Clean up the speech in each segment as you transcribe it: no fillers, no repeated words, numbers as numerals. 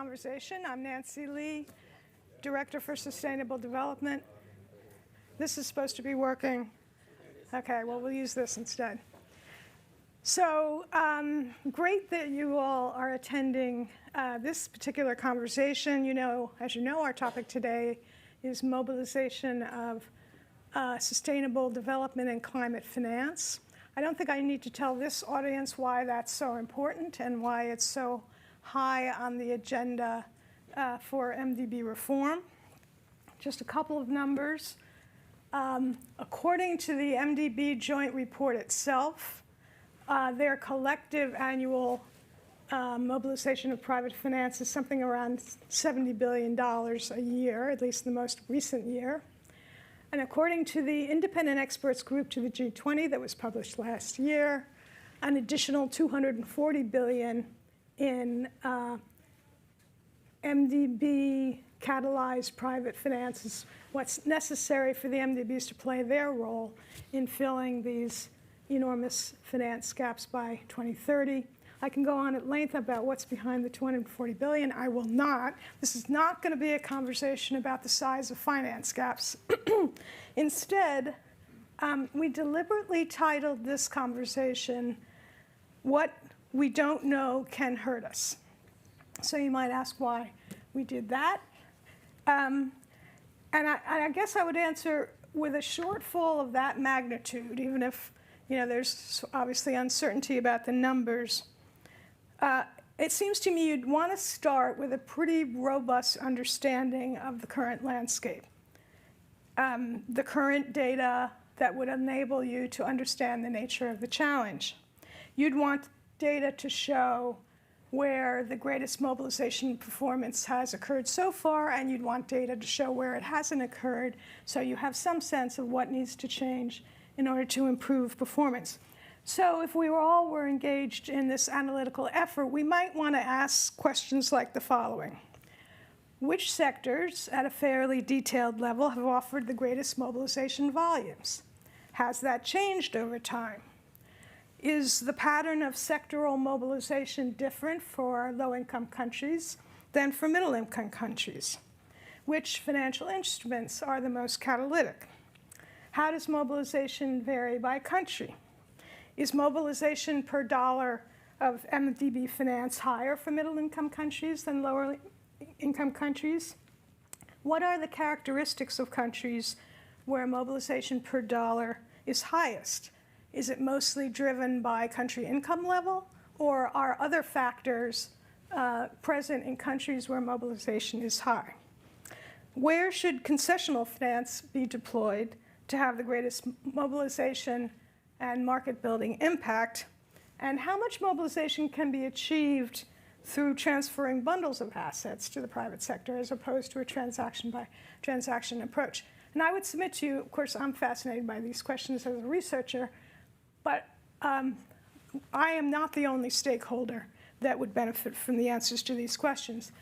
conversation. I'm Nancy Lee, Director for Sustainable Development. This is supposed to be working. Okay, well, we'll use this instead. So great that you all are attending this particular conversation. As you know, our topic today is mobilization of sustainable development and climate finance. I don't think I need to tell this audience why that's so important and why it's so high on the agenda for MDB reform. Just a couple of numbers. According to the MDB joint report itself, their collective annual mobilization of private finance is something around $70 billion a year, at least the most recent year. And according to the independent experts group to the G20 that was published last year, an additional $240 billion in MDB catalyzed private finance is what's necessary for the MDBs to play their role in filling these enormous finance gaps by 2030. I can go on at length about what's behind the $240 billion. I will not. This is not going to be a conversation about the size of finance gaps. Instead, we deliberately titled this conversation, What We Don't Know Can Hurt Us. So you might ask why we did that. And I guess I would answer with a shortfall of that magnitude, even if there's obviously uncertainty about the numbers. It seems to me you'd want to start with a pretty robust understanding of the current landscape, the current data that would enable you to understand the nature of the challenge. You'd want data to show where the greatest mobilization performance has occurred so far, and you'd want data to show where it hasn't occurred, so you have some sense of what needs to change in order to improve performance. So if we all were engaged in this analytical effort, we might want to ask questions like the following. Which sectors, at a fairly detailed level, have offered the greatest mobilization volumes? Has that changed over time? Is the pattern of sectoral mobilization different for low-income countries than for middle-income countries? Which financial instruments are the most catalytic? How does mobilization vary by country? Is mobilization per dollar of MDB finance higher for middle-income countries than lower-income countries? What are the characteristics of countries where mobilization per dollar is highest? Is it mostly driven by country income level, or are other factors present in countries where mobilization is high? Where should concessional finance be deployed to have the greatest mobilization and market building impact? And how much mobilization can be achieved through transferring bundles of assets to the private sector as opposed to a transaction by transaction approach? And I would submit to you, of course, I'm fascinated by these questions as a researcher, but I am not the only stakeholder that would benefit from the answers to these questions.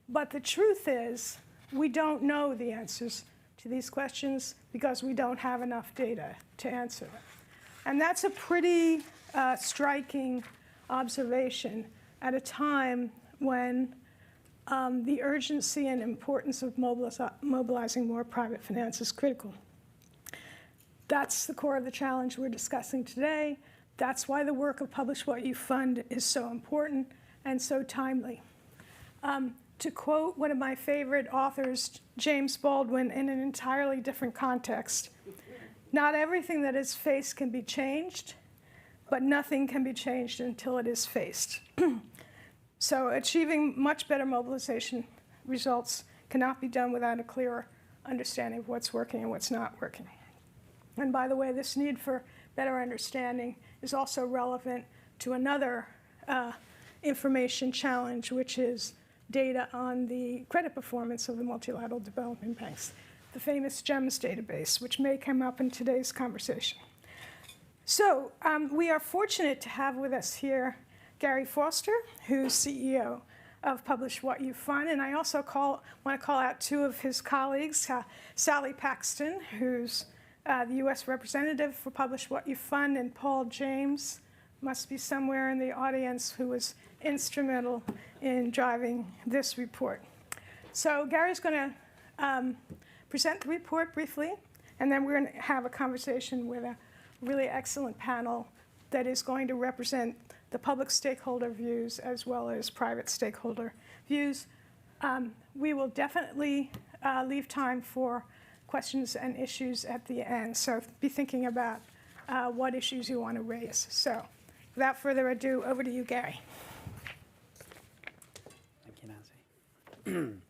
But the truth is, we don't know the answers to these questions because we don't have enough data to answer them. And that's a pretty striking observation at a time when the urgency and importance of mobilizing more private finance is critical. That's the core of the challenge we're discussing today. That's why the work of Publish What You Fund is so important and so timely. To quote one of my favorite authors, James Baldwin, in an entirely different context, not everything that is faced can be changed, but nothing can be changed until it is faced. So achieving much better mobilization results cannot be done without a clearer understanding of what's working and what's not working. And by the way, this need for better understanding is also relevant to another information challenge, which is data on the credit performance of the multilateral development banks, the famous GEMS database, which may come up in today's conversation. So we are fortunate to have with us here Gary Foster, who's CEO of Publish What You Fund, and I also want to call out two of his colleagues, Sally Paxton, who's the U.S. representative for Publish What You Fund, and Paul James, must be somewhere in the audience who was instrumental in driving this report. So Gary's going to present the report briefly, and then we're going to have a conversation with a really excellent panel that is going to represent the public stakeholder views as well as private stakeholder views. We will definitely leave time for questions and issues at the end, so be thinking about what issues you want to raise. So without further ado, over to you, Gary. Thank you, Nancy.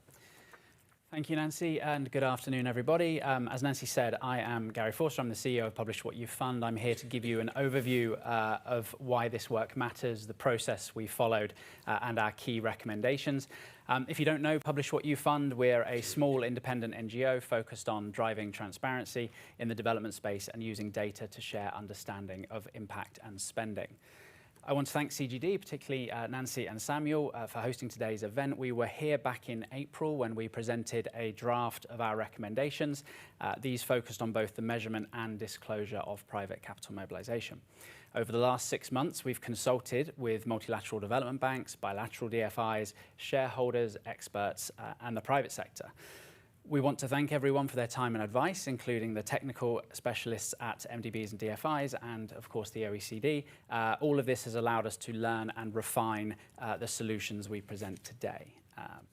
Thank you, Nancy, and good afternoon, everybody. As Nancy said, I am Gary Forster. I'm the CEO of Publish What You Fund. I'm here to give you an overview of why this work matters, the process we followed, and our key recommendations. If you don't know Publish What You Fund, we're a small independent NGO focused on driving transparency in the development space and using data to share understanding of impact and spending. I want to thank CGD, particularly Nancy and Samuel, for hosting today's event. We were here back in April when we presented a draft of our recommendations. These focused on both the measurement and disclosure of private capital mobilization. Over the last 6 months, we've consulted with multilateral development banks, bilateral DFIs, shareholders, experts, and the private sector. We want to thank everyone for their time and advice, including the technical specialists at MDBs and DFIs and, of course, the OECD. All of this has allowed us to learn and refine the solutions we present today.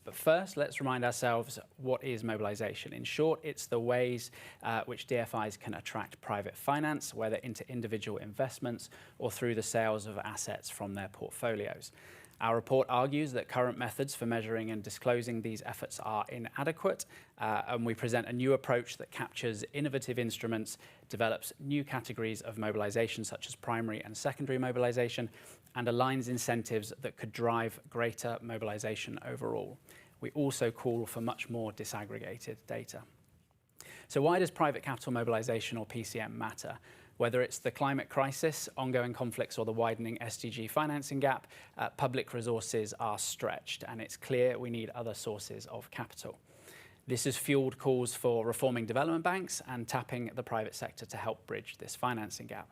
But first, let's remind ourselves, what is mobilization? In short, it's the ways which DFIs can attract private finance, whether into individual investments or through the sales of assets from their portfolios. Our report argues that current methods for measuring and disclosing these efforts are inadequate, and we present a new approach that captures innovative instruments, develops new categories of mobilization such as primary and secondary mobilization, and aligns incentives that could drive greater mobilization overall. We also call for much more disaggregated data. So why does private capital mobilization, or PCM, matter? Whether it's the climate crisis, ongoing conflicts, or the widening SDG financing gap, public resources are stretched, and it's clear we need other sources of capital. This has fueled calls for reforming development banks and tapping the private sector to help bridge this financing gap.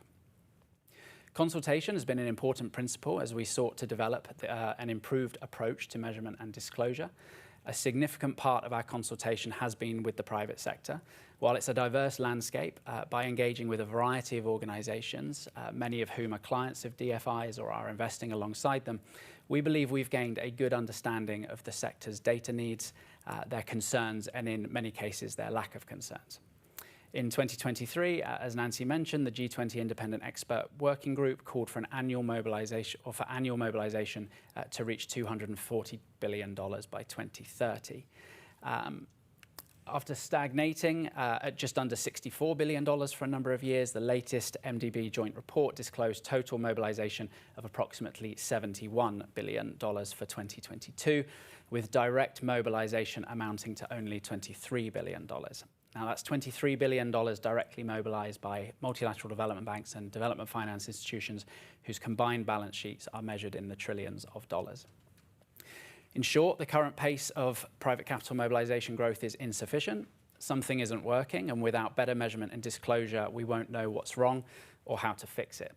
Consultation has been an important principle as we sought to develop an improved approach to measurement and disclosure. A significant part of our consultation has been with the private sector. While it's a diverse landscape, by engaging with a variety of organizations, many of whom are clients of DFIs or are investing alongside them, we believe we've gained a good understanding of the sector's data needs, their concerns, and in many cases, their lack of concerns. In 2023, as Nancy mentioned, the G20 Independent Expert Working Group called for annual mobilization to reach $240 billion by 2030. After stagnating at just under $64 billion for a number of years, the latest MDB joint report disclosed total mobilization of approximately $71 billion for 2022, with direct mobilization amounting to only $23 billion. Now, that's $23 billion directly mobilized by multilateral development banks and development finance institutions whose combined balance sheets are measured in the trillions of dollars. In short, the current pace of private capital mobilization growth is insufficient. Something isn't working, and without better measurement and disclosure, we won't know what's wrong or how to fix it.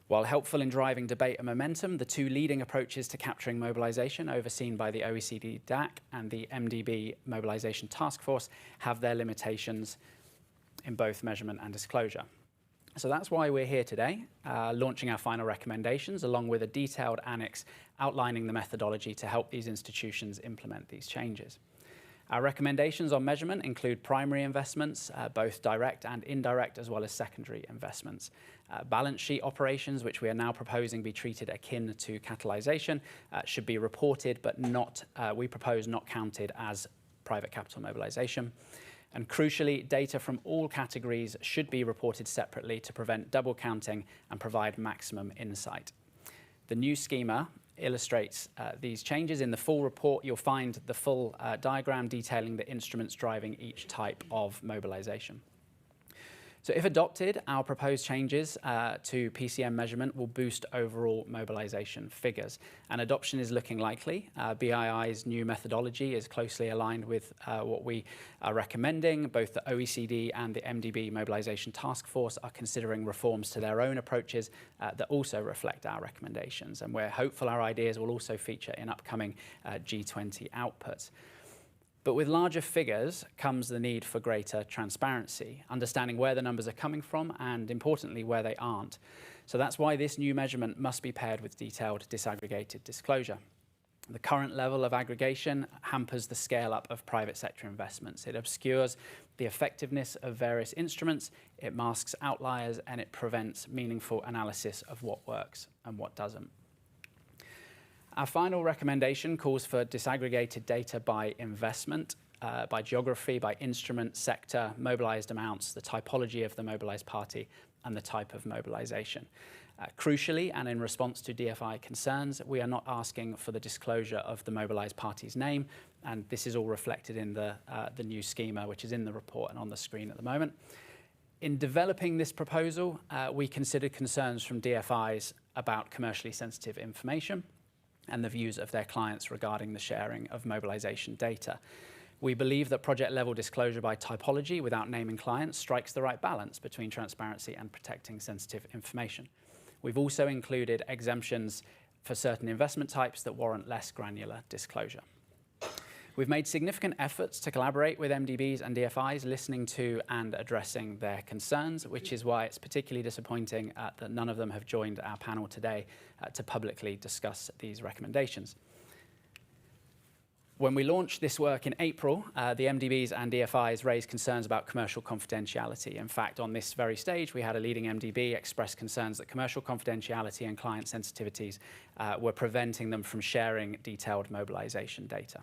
While helpful in driving debate and momentum, the two leading approaches to capturing mobilization, overseen by the OECD DAC and the MDB Mobilization Task Force, have their limitations in both measurement and disclosure. So that's why we're here today, launching our final recommendations, along with a detailed annex outlining the methodology to help these institutions implement these changes. Our recommendations on measurement include primary investments, both direct and indirect, as well as secondary investments. Balance sheet operations, which we are now proposing be treated akin to catalyzation, should be reported, but we propose not counted as private capital mobilization. And crucially, data from all categories should be reported separately to prevent double counting and provide maximum insight. The new schema illustrates these changes. In the full report, you'll find the full diagram detailing the instruments driving each type of mobilization. So if adopted, our proposed changes to PCM measurement will boost overall mobilization figures, and adoption is looking likely. BII's new methodology is closely aligned with what we are recommending. Both the OECD and the MDB Mobilization Task Force are considering reforms to their own approaches that also reflect our recommendations, and we're hopeful our ideas will also feature in upcoming G20 outputs. But with larger figures comes the need for greater transparency, understanding where the numbers are coming from and, importantly, where they aren't. So that's why this new measurement must be paired with detailed disaggregated disclosure. The current level of aggregation hampers the scale-up of private sector investments. It obscures the effectiveness of various instruments, it masks outliers, and it prevents meaningful analysis of what works and what doesn't. Our final recommendation calls for disaggregated data by investment, by geography, by instrument, sector, mobilized amounts, the typology of the mobilized party, and the type of mobilization. Crucially, and in response to DFI concerns, we are not asking for the disclosure of the mobilized party's name, and this is all reflected in the new schema, which is in the report and on the screen at the moment. In developing this proposal, we considered concerns from DFIs about commercially sensitive information and the views of their clients regarding the sharing of mobilization data. We believe that project-level disclosure by typology without naming clients strikes the right balance between transparency and protecting sensitive information. We've also included exemptions for certain investment types that warrant less granular disclosure. We've made significant efforts to collaborate with MDBs and DFIs, listening to and addressing their concerns, which is why it's particularly disappointing that none of them have joined our panel today to publicly discuss these recommendations. When we launched this work in April, the MDBs and DFIs raised concerns about commercial confidentiality. In fact, on this very stage, we had a leading MDB express concerns that commercial confidentiality and client sensitivities were preventing them from sharing detailed mobilization data.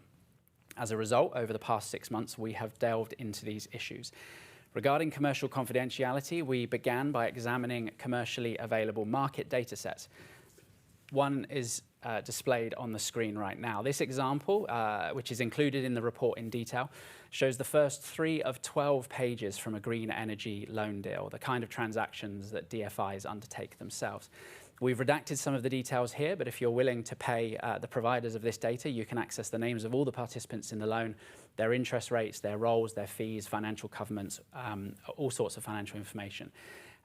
As a result, over the past 6 months, we have delved into these issues. Regarding commercial confidentiality, we began by examining commercially available market data sets. One is displayed on the screen right now. This example, which is included in the report in detail, shows the first 3 of 12 pages from a green energy loan deal, the kind of transactions that DFIs undertake themselves. We've redacted some of the details here, but if you're willing to pay the providers of this data, you can access the names of all the participants in the loan, their interest rates, their roles, their fees, financial covenants, all sorts of financial information.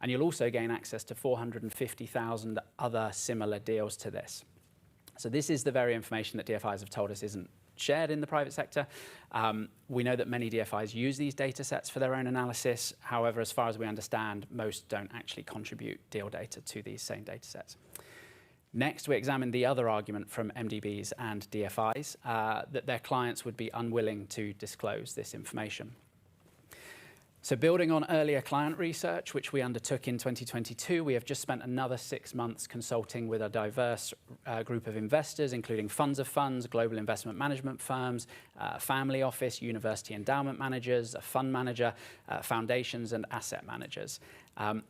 And you'll also gain access to 450,000 other similar deals to this. So this is the very information that DFIs have told us isn't shared in the private sector. We know that many DFIs use these data sets for their own analysis. However, as far as we understand, most don't actually contribute deal data to these same data sets. Next, we examined the other argument from MDBs and DFIs, that their clients would be unwilling to disclose this information. So building on earlier client research, which we undertook in 2022, we have just spent another 6 months consulting with a diverse group of investors, including funds of funds, global investment management firms, family office, university endowment managers, a fund manager, foundations, and asset managers.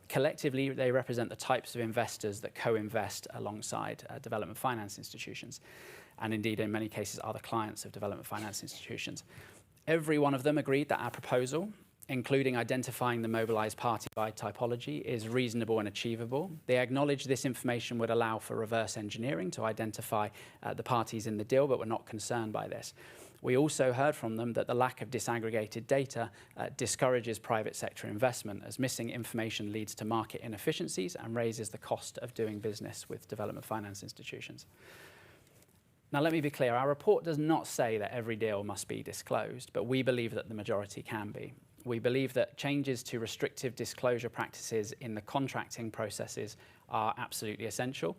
Collectively, they represent the types of investors that co-invest alongside development finance institutions, and indeed, in many cases, are the clients of development finance institutions. Every one of them agreed that our proposal, including identifying the mobilized party by typology, is reasonable and achievable. They acknowledge this information would allow for reverse engineering to identify the parties in the deal, but were not concerned by this. We also heard from them that the lack of disaggregated data discourages private sector investment, as missing information leads to market inefficiencies and raises the cost of doing business with development finance institutions. Now, let me be clear, our report does not say that every deal must be disclosed, but we believe that the majority can be. We believe that changes to restrictive disclosure practices in the contracting processes are absolutely essential.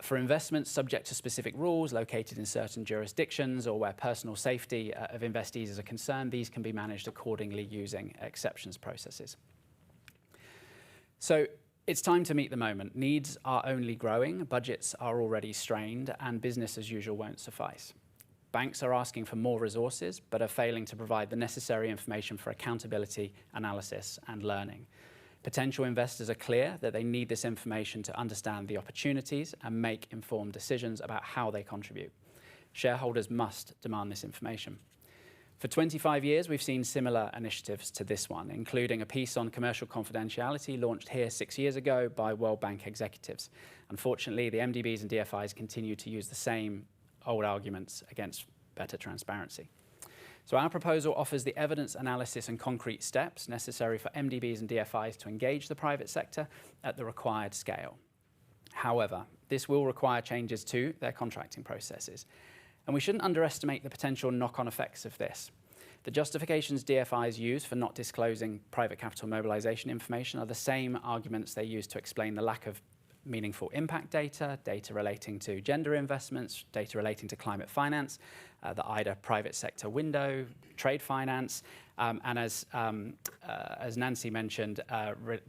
For investments subject to specific rules located in certain jurisdictions or where personal safety of investees is a concern, these can be managed accordingly using exceptions processes. So it's time to meet the moment. Needs are only growing, budgets are already strained, and business as usual won't suffice. Banks are asking for more resources, but are failing to provide the necessary information for accountability, analysis, and learning. Potential investors are clear that they need this information to understand the opportunities and make informed decisions about how they contribute. Shareholders must demand this information. For 25 years, we've seen similar initiatives to this one, including a piece on commercial confidentiality launched here 6 years ago by World Bank executives. Unfortunately, the MDBs and DFIs continue to use the same old arguments against better transparency. So our proposal offers the evidence analysis and concrete steps necessary for MDBs and DFIs to engage the private sector at the required scale. However, this will require changes to their contracting processes. And we shouldn't underestimate the potential knock-on effects of this. The justifications DFIs use for not disclosing private capital mobilization information are the same arguments they use to explain the lack of meaningful impact data, data relating to gender investments, data relating to climate finance, the IDA private sector window, trade finance, and as Nancy mentioned,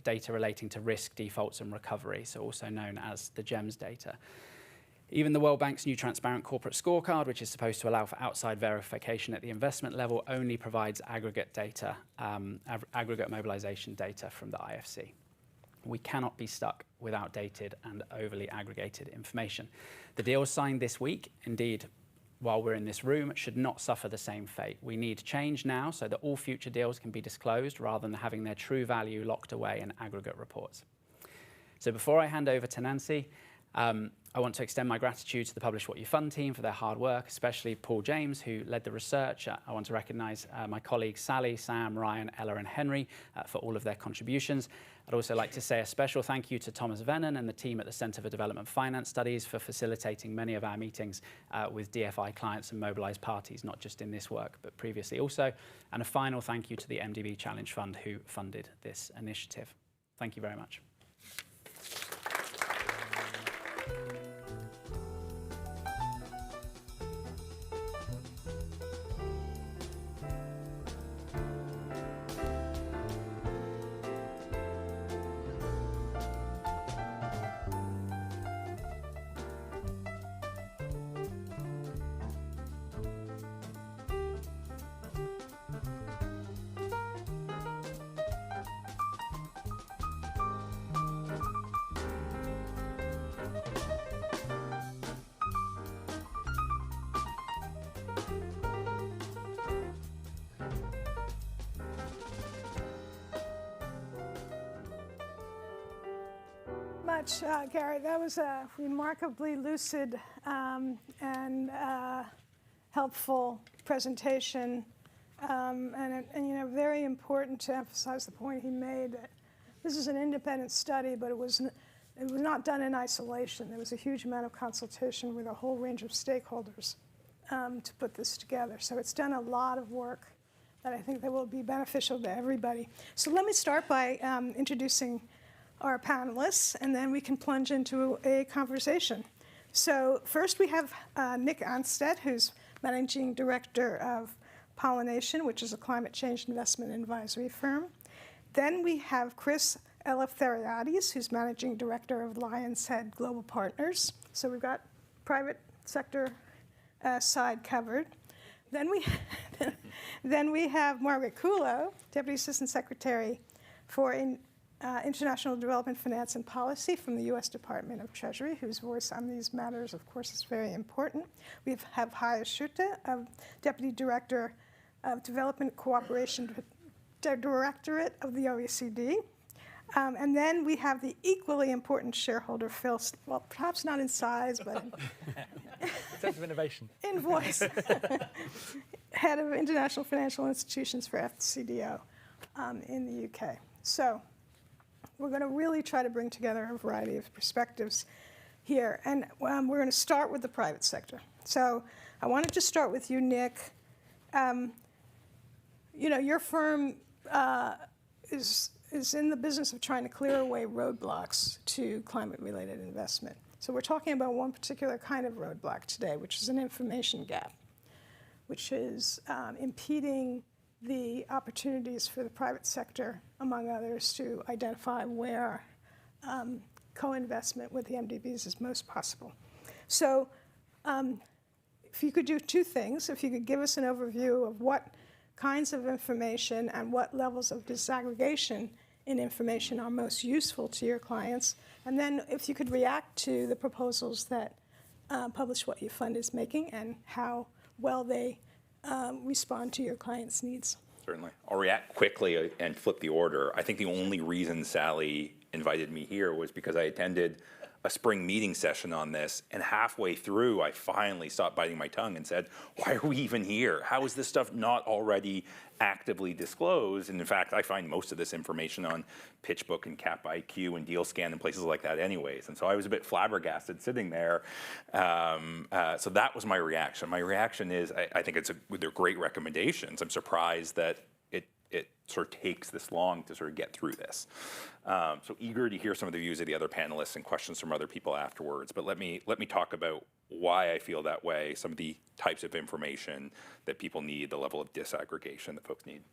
data relating to risk, defaults and recovery, so also known as the GEMS data. Even the World Bank's new transparent corporate scorecard, which is supposed to allow for outside verification at the investment level, only provides aggregate data, aggregate mobilization data from the IFC. We cannot be stuck with outdated and overly aggregated information. The deals signed this week, indeed, while we're in this room, should not suffer the same fate. We need change now so that all future deals can be disclosed rather than having their true value locked away in aggregate reports. So before I hand over to Nancy, I want to extend my gratitude to the Publish What You Fund team for their hard work, especially Paul James, who led the research. I want to recognise my colleagues Sally, Sam, Ryan, Ella and Henry for all of their contributions. I'd also like to say a special thank you to Thomas Vennon and the team at the Centre for Development Finance Studies for facilitating many of our meetings with DFI clients and mobilised parties, not just in this work, but previously also. And a final thank you to the MDB Challenge Fund who funded this initiative. Thank you very much. Much, Gary. That was a remarkably lucid and helpful presentation, and you know, very important to emphasize the point he made that this is an independent study, but it was not done in isolation. There was a huge amount of consultation with a whole range of stakeholders to put this together. So it's done a lot of work that I think that will be beneficial to everybody. So let me start by introducing our panelists, and then we can plunge into a conversation. So first we have Nick Anstead, who's Managing Director of Pollination, which is a climate change investment advisory firm. Then we have Chris Eleftheriadis, who's Managing Director of Lion's Head Global Partners. So we've got private sector side covered. Then we have Margaret Kulo, Deputy Assistant Secretary for International Development Finance and Policy from the U.S. Department of Treasury, whose voice on these matters, of course, is very important. We have Haya Schutte, Deputy Director of Development Cooperation Directorate of the OECD. And then we have the equally important shareholder, Phil, well, perhaps not in size, but in terms of innovation. In voice. Head of International Financial Institutions for FCDO in the UK. So we're going to really try to bring together a variety of perspectives here. And we're going to start with the private sector. So I wanted to start with you, Nick. You know, your firm is in the business of trying to clear away roadblocks to climate-related investment. So we're talking about one particular kind of roadblock today, which is an information gap, which is impeding the opportunities for the private sector, among others, to identify where co-investment with the MDBs is most possible. So if you could do two things, if you could give us an overview of what kinds of information and what levels of disaggregation in information are most useful to your clients, and then if you could react to the proposals that Publish What You Fund is making and how well they respond to your clients' needs. Certainly. I'll react quickly and flip the order. I think the only reason Sally invited me here was because I attended a spring meeting session on this, and halfway through, I finally stopped biting my tongue and said, why are we even here? How is this stuff not already actively disclosed? And in fact, I find most of this information on PitchBook and CapIQ and DealScan and places like that anyways. And so I was a bit flabbergasted sitting there. So that was my reaction. My reaction is, I think they're great recommendations. I'm surprised that it sort of takes this long to sort of get through this. So eager to hear some of the views of the other panelists and questions from other people afterwards. But let me talk about why I feel that way, some of the types of information that people need, the level of disaggregation that folks need.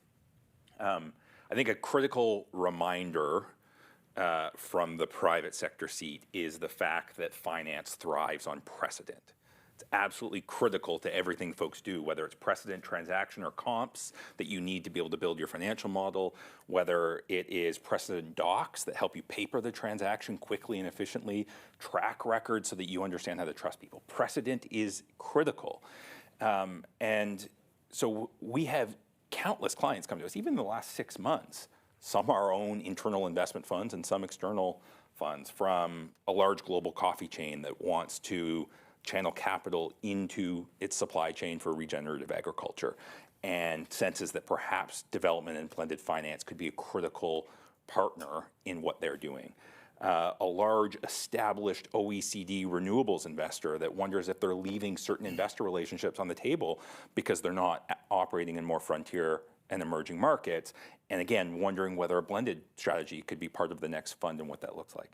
I think a critical reminder from the private sector seat is the fact that finance thrives on precedent. It's absolutely critical to everything folks do, whether it's precedent, transaction, or comps that you need to be able to build your financial model, whether it is precedent docs that help you paper the transaction quickly and efficiently, track records so that you understand how to trust people. Precedent is critical. And so we have countless clients come to us, even in the last 6 months, some our own internal investment funds and some external funds from a large global coffee chain that wants to channel capital into its supply chain for regenerative agriculture and senses that perhaps development and blended finance could be a critical partner in what they're doing. A large established OECD renewables investor that wonders if they're leaving certain investor relationships on the table because they're not operating in more frontier and emerging markets, and again, wondering whether a blended strategy could be part of the next fund and what that looks like.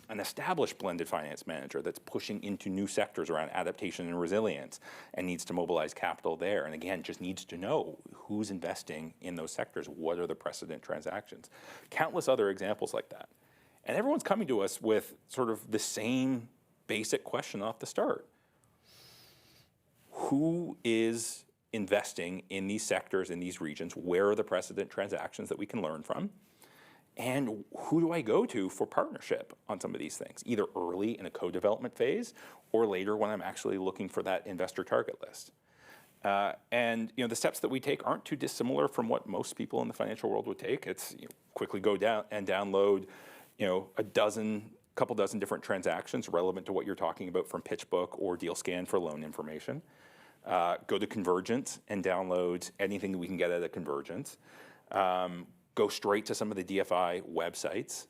An established blended finance manager that's pushing into new sectors around adaptation and resilience and needs to mobilize capital there. And again, just needs to know who's investing in those sectors. What are the precedent transactions? Countless other examples like that. And everyone's coming to us with sort of the same basic question off the start. Who is investing in these sectors, in these regions? Where are the precedent transactions that we can learn from? And who do I go to for partnership on some of these things, either early in a co-development phase or later when I'm actually looking for that investor target list? And the steps that we take aren't too dissimilar from what most people in the financial world would take. It's quickly go down and download a couple dozen different transactions relevant to what you're talking about from PitchBook or DealScan for loan information. Go to Convergence and download anything that we can get out of Convergence. Go straight to some of the DFI websites.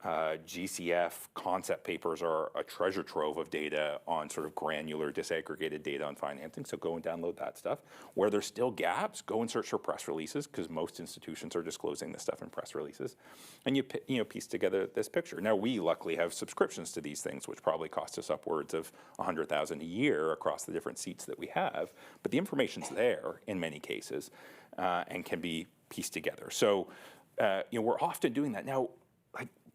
GCF concept papers are a treasure trove of data on sort of granular disaggregated data on financing, so go and download that stuff. Where there's still gaps, go and search for press releases, because most institutions are disclosing this stuff in press releases. And you piece together this picture. Now, we luckily have subscriptions to these things, which probably cost us upwards of $100,000 a year across the different seats that we have, but the information's there in many cases and can be pieced together. So we're often doing that. Now,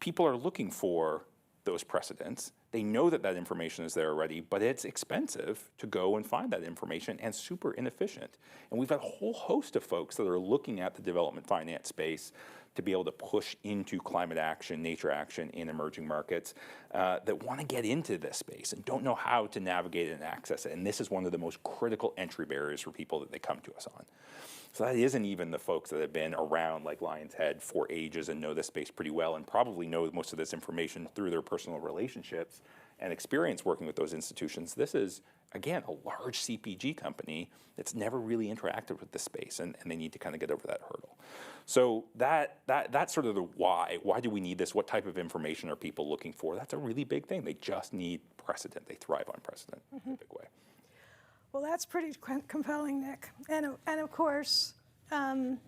people are looking for those precedents. They know that that information is there already, but it's expensive to go and find that information and super inefficient. And we've got a whole host of folks that are looking at the development finance space to be able to push into climate action, nature action in emerging markets that want to get into this space and don't know how to navigate it and access it. And this is one of the most critical entry barriers for people that they come to us on. So that isn't even the folks that have been around like Lion's Head for ages and know this space pretty well and probably know most of this information through their personal relationships and experience working with those institutions. This is, again, a large CPG company that's never really interacted with this space, and they need to kind of get over that hurdle. So that's sort of the why. Why do we need this? What type of information are people looking for? That's a really big thing. They just need precedent. They thrive on precedent in a big way. Well, that's pretty compelling, Nick. And of course, what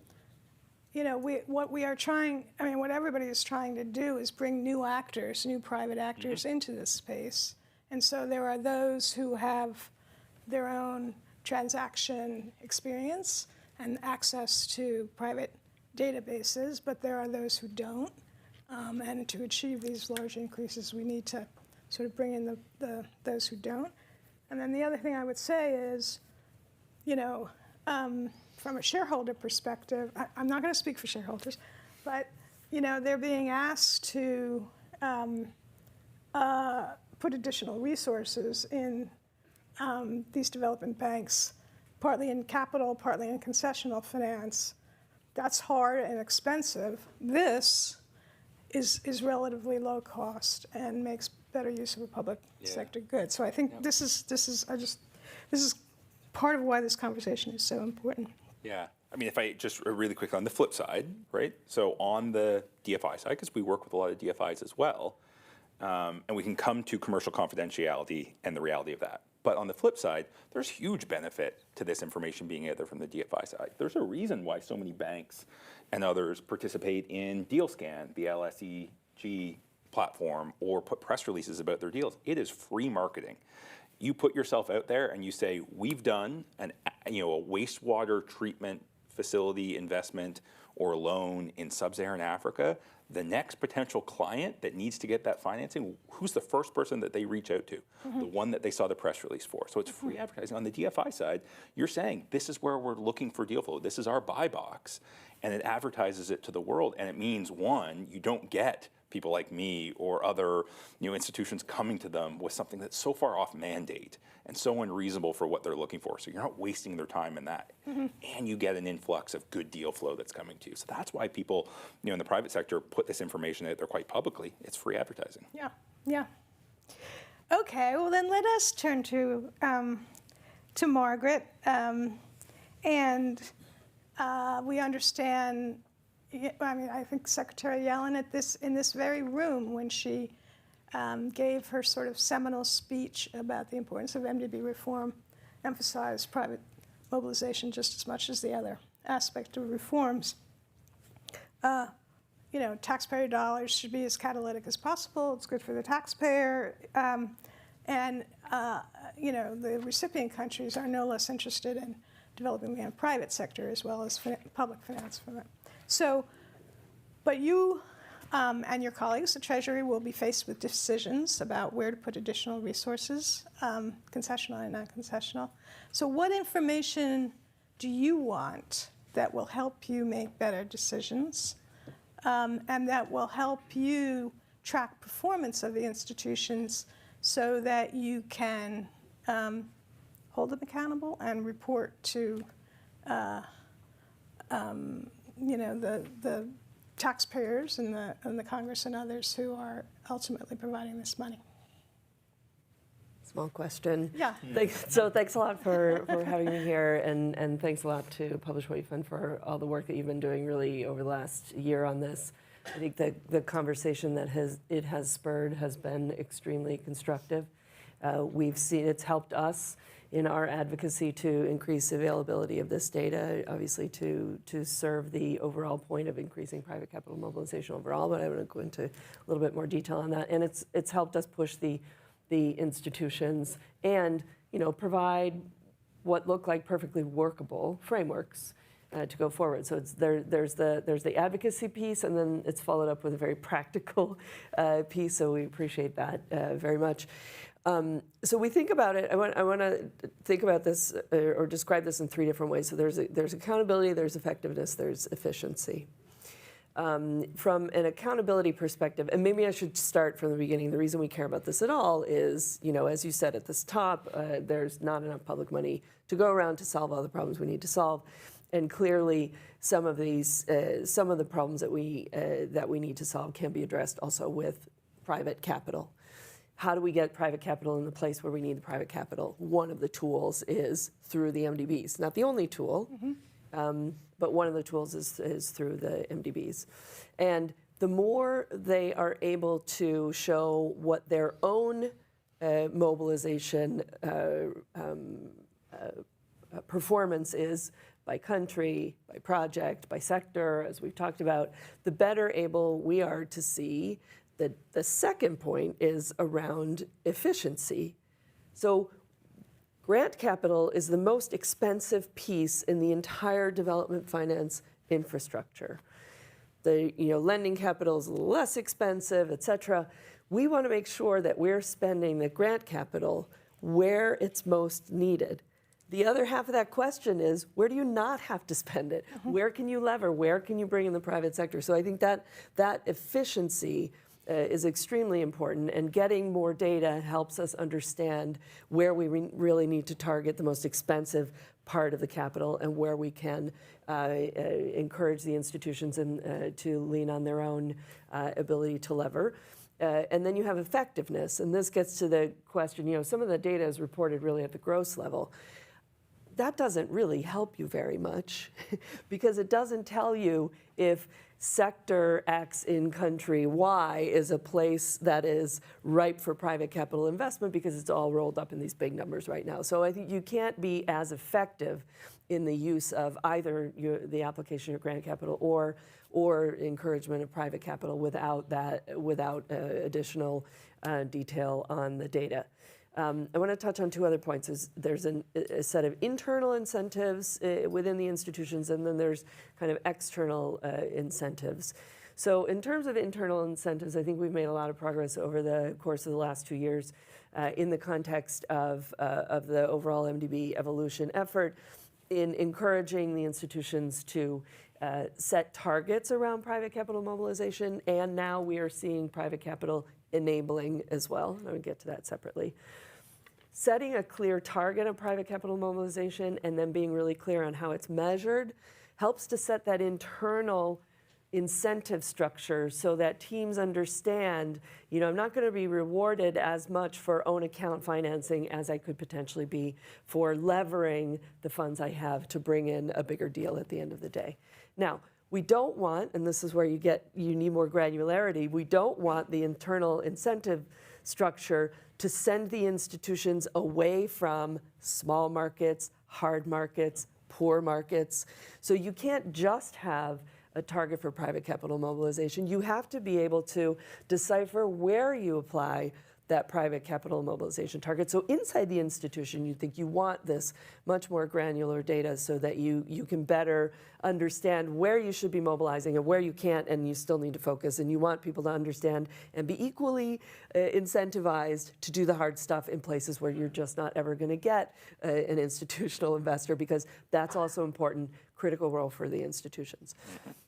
we are trying, what everybody is trying to do is bring new actors, new private actors into this space. And so there are those who have their own transaction experience and access to private databases, but there are those who don't. And to achieve these large increases, we need to sort of bring in those who don't. And then the other thing I would say is, from a shareholder perspective, I'm not going to speak for shareholders, but they're being asked to put additional resources in these development banks' partly in capital, partly in concessional finance. That's hard and expensive. This is relatively low cost and makes better use of a public sector good. So I think this is part of why this conversation is so important. Yeah. I mean, if I just really quickly on the flip side, right? So on the DFI side, because we work with a lot of DFIs as well, and we can come to commercial confidentiality and the reality of that. But on the flip side, there's huge benefit to this information being out there from the DFI side. There's a reason why so many banks and others participate in DealScan, the LSEG platform, or put press releases about their deals. It is free marketing. You put yourself out there and you say, we've done a wastewater treatment facility investment or loan in sub-Saharan Africa. The next potential client that needs to get that financing, who's the first person that they reach out to? The one that they saw the press release for. So it's free advertising. On the DFI side, you're saying, this is where we're looking for deal flow. This is our buy box. And it advertises it to the world. And it means, one, you don't get people like me or other institutions coming to them with something that's so far off mandate and so unreasonable for what they're looking for. So you're not wasting their time in that. And you get an influx of good deal flow that's coming to you. So that's why people in the private sector put this information out there quite publicly. It's free advertising. Yeah. Okay, well then let us turn to Margaret. We understand, I think Secretary Yellen in this very room when she gave her sort of seminal speech about the importance of MDB reform, emphasized private mobilization just as much as the other aspect of reforms. Taxpayer dollars should be as catalytic as possible. It's good for the taxpayer. The recipient countries are no less interested in developing the private sector as well as public finance for them. So, but you and your colleagues, the Treasury, will be faced with decisions about where to put additional resources, concessional and non-concessional. So what information do you want that will help you make better decisions and that will help you track performance of the institutions so that you can hold them accountable and report to the taxpayers and the Congress and others who are ultimately providing this money? Small question. Yeah. Thanks a lot for having me here, and thanks a lot to Publish What You Fund for all the work that you've been doing really over the last year on this. I think the conversation that it has spurred has been extremely constructive. We've seen it's helped us in our advocacy to increase availability of this data, obviously to serve the overall point of increasing private capital mobilization overall, but I want to go into a little bit more detail on that. And it's helped us push the institutions and provide what look like perfectly workable frameworks to go forward. So there's the advocacy piece, and then it's followed up with a very practical piece. So we appreciate that very much. So we think about it. I want to think about this or describe this in three different ways. So there's accountability, there's effectiveness, there's efficiency. From an accountability perspective, and maybe I should start from the beginning. The reason we care about this at all is, as you said at this top, there's not enough public money to go around to solve all the problems we need to solve, and clearly some of the problems that we need to solve can be addressed also with private capital. How do we get private capital in the place where we need the private capital? One of the tools is through the MDBs. Not the only tool, but one of the tools is through the MDBs. And the more they are able to show what their own mobilization performance is by country, by project, by sector, as we've talked about, the better able we are to see that the second point is around efficiency. So grant capital is the most expensive piece in the entire development finance infrastructure. The lending capital is a little less expensive, et cetera. We want to make sure that we're spending the grant capital where it's most needed. The other half of that question is, where do you not have to spend it? Where can you lever? Where can you bring in the private sector? So I think that efficiency is extremely important, and getting more data helps us understand where we really need to target the most expensive part of the capital and where we can encourage the institutions to lean on their own ability to lever. And then you have effectiveness, and this gets to the question, some of the data is reported really at the gross level. That doesn't really help you very much because it doesn't tell you if sector X in country Y is a place that is ripe for private capital investment because it's all rolled up in these big numbers right now. So I think you can't be as effective in the use of either the application of grant capital or encouragement of private capital without additional detail on the data. I want to touch on two other points. There's a set of internal incentives within the institutions, and then there's kind of external incentives. So in terms of internal incentives, I think we've made a lot of progress over the course of the last 2 years in the context of the overall MDB evolution effort in encouraging the institutions to set targets around private capital mobilization, and now we are seeing private capital enabling as well. I would get to that separately. Setting a clear target of private capital mobilization and then being really clear on how it's measured helps to set that internal incentive structure so that teams understand, I'm not going to be rewarded as much for own account financing as I could potentially be for levering the funds I have to bring in a bigger deal at the end of the day. Now, we don't want, and this is where you need more granularity, we don't want the internal incentive structure to send the institutions away from small markets, hard markets, poor markets. So you can't just have a target for private capital mobilization. You have to be able to decipher where you apply that private capital mobilization target. So inside the institution, you want this much more granular data so that you can better understand where you should be mobilizing and where you can't, and you still need to focus. And you want people to understand and be equally incentivized to do the hard stuff in places where you're just not ever going to get an institutional investor, because that's also important, critical role for the institutions.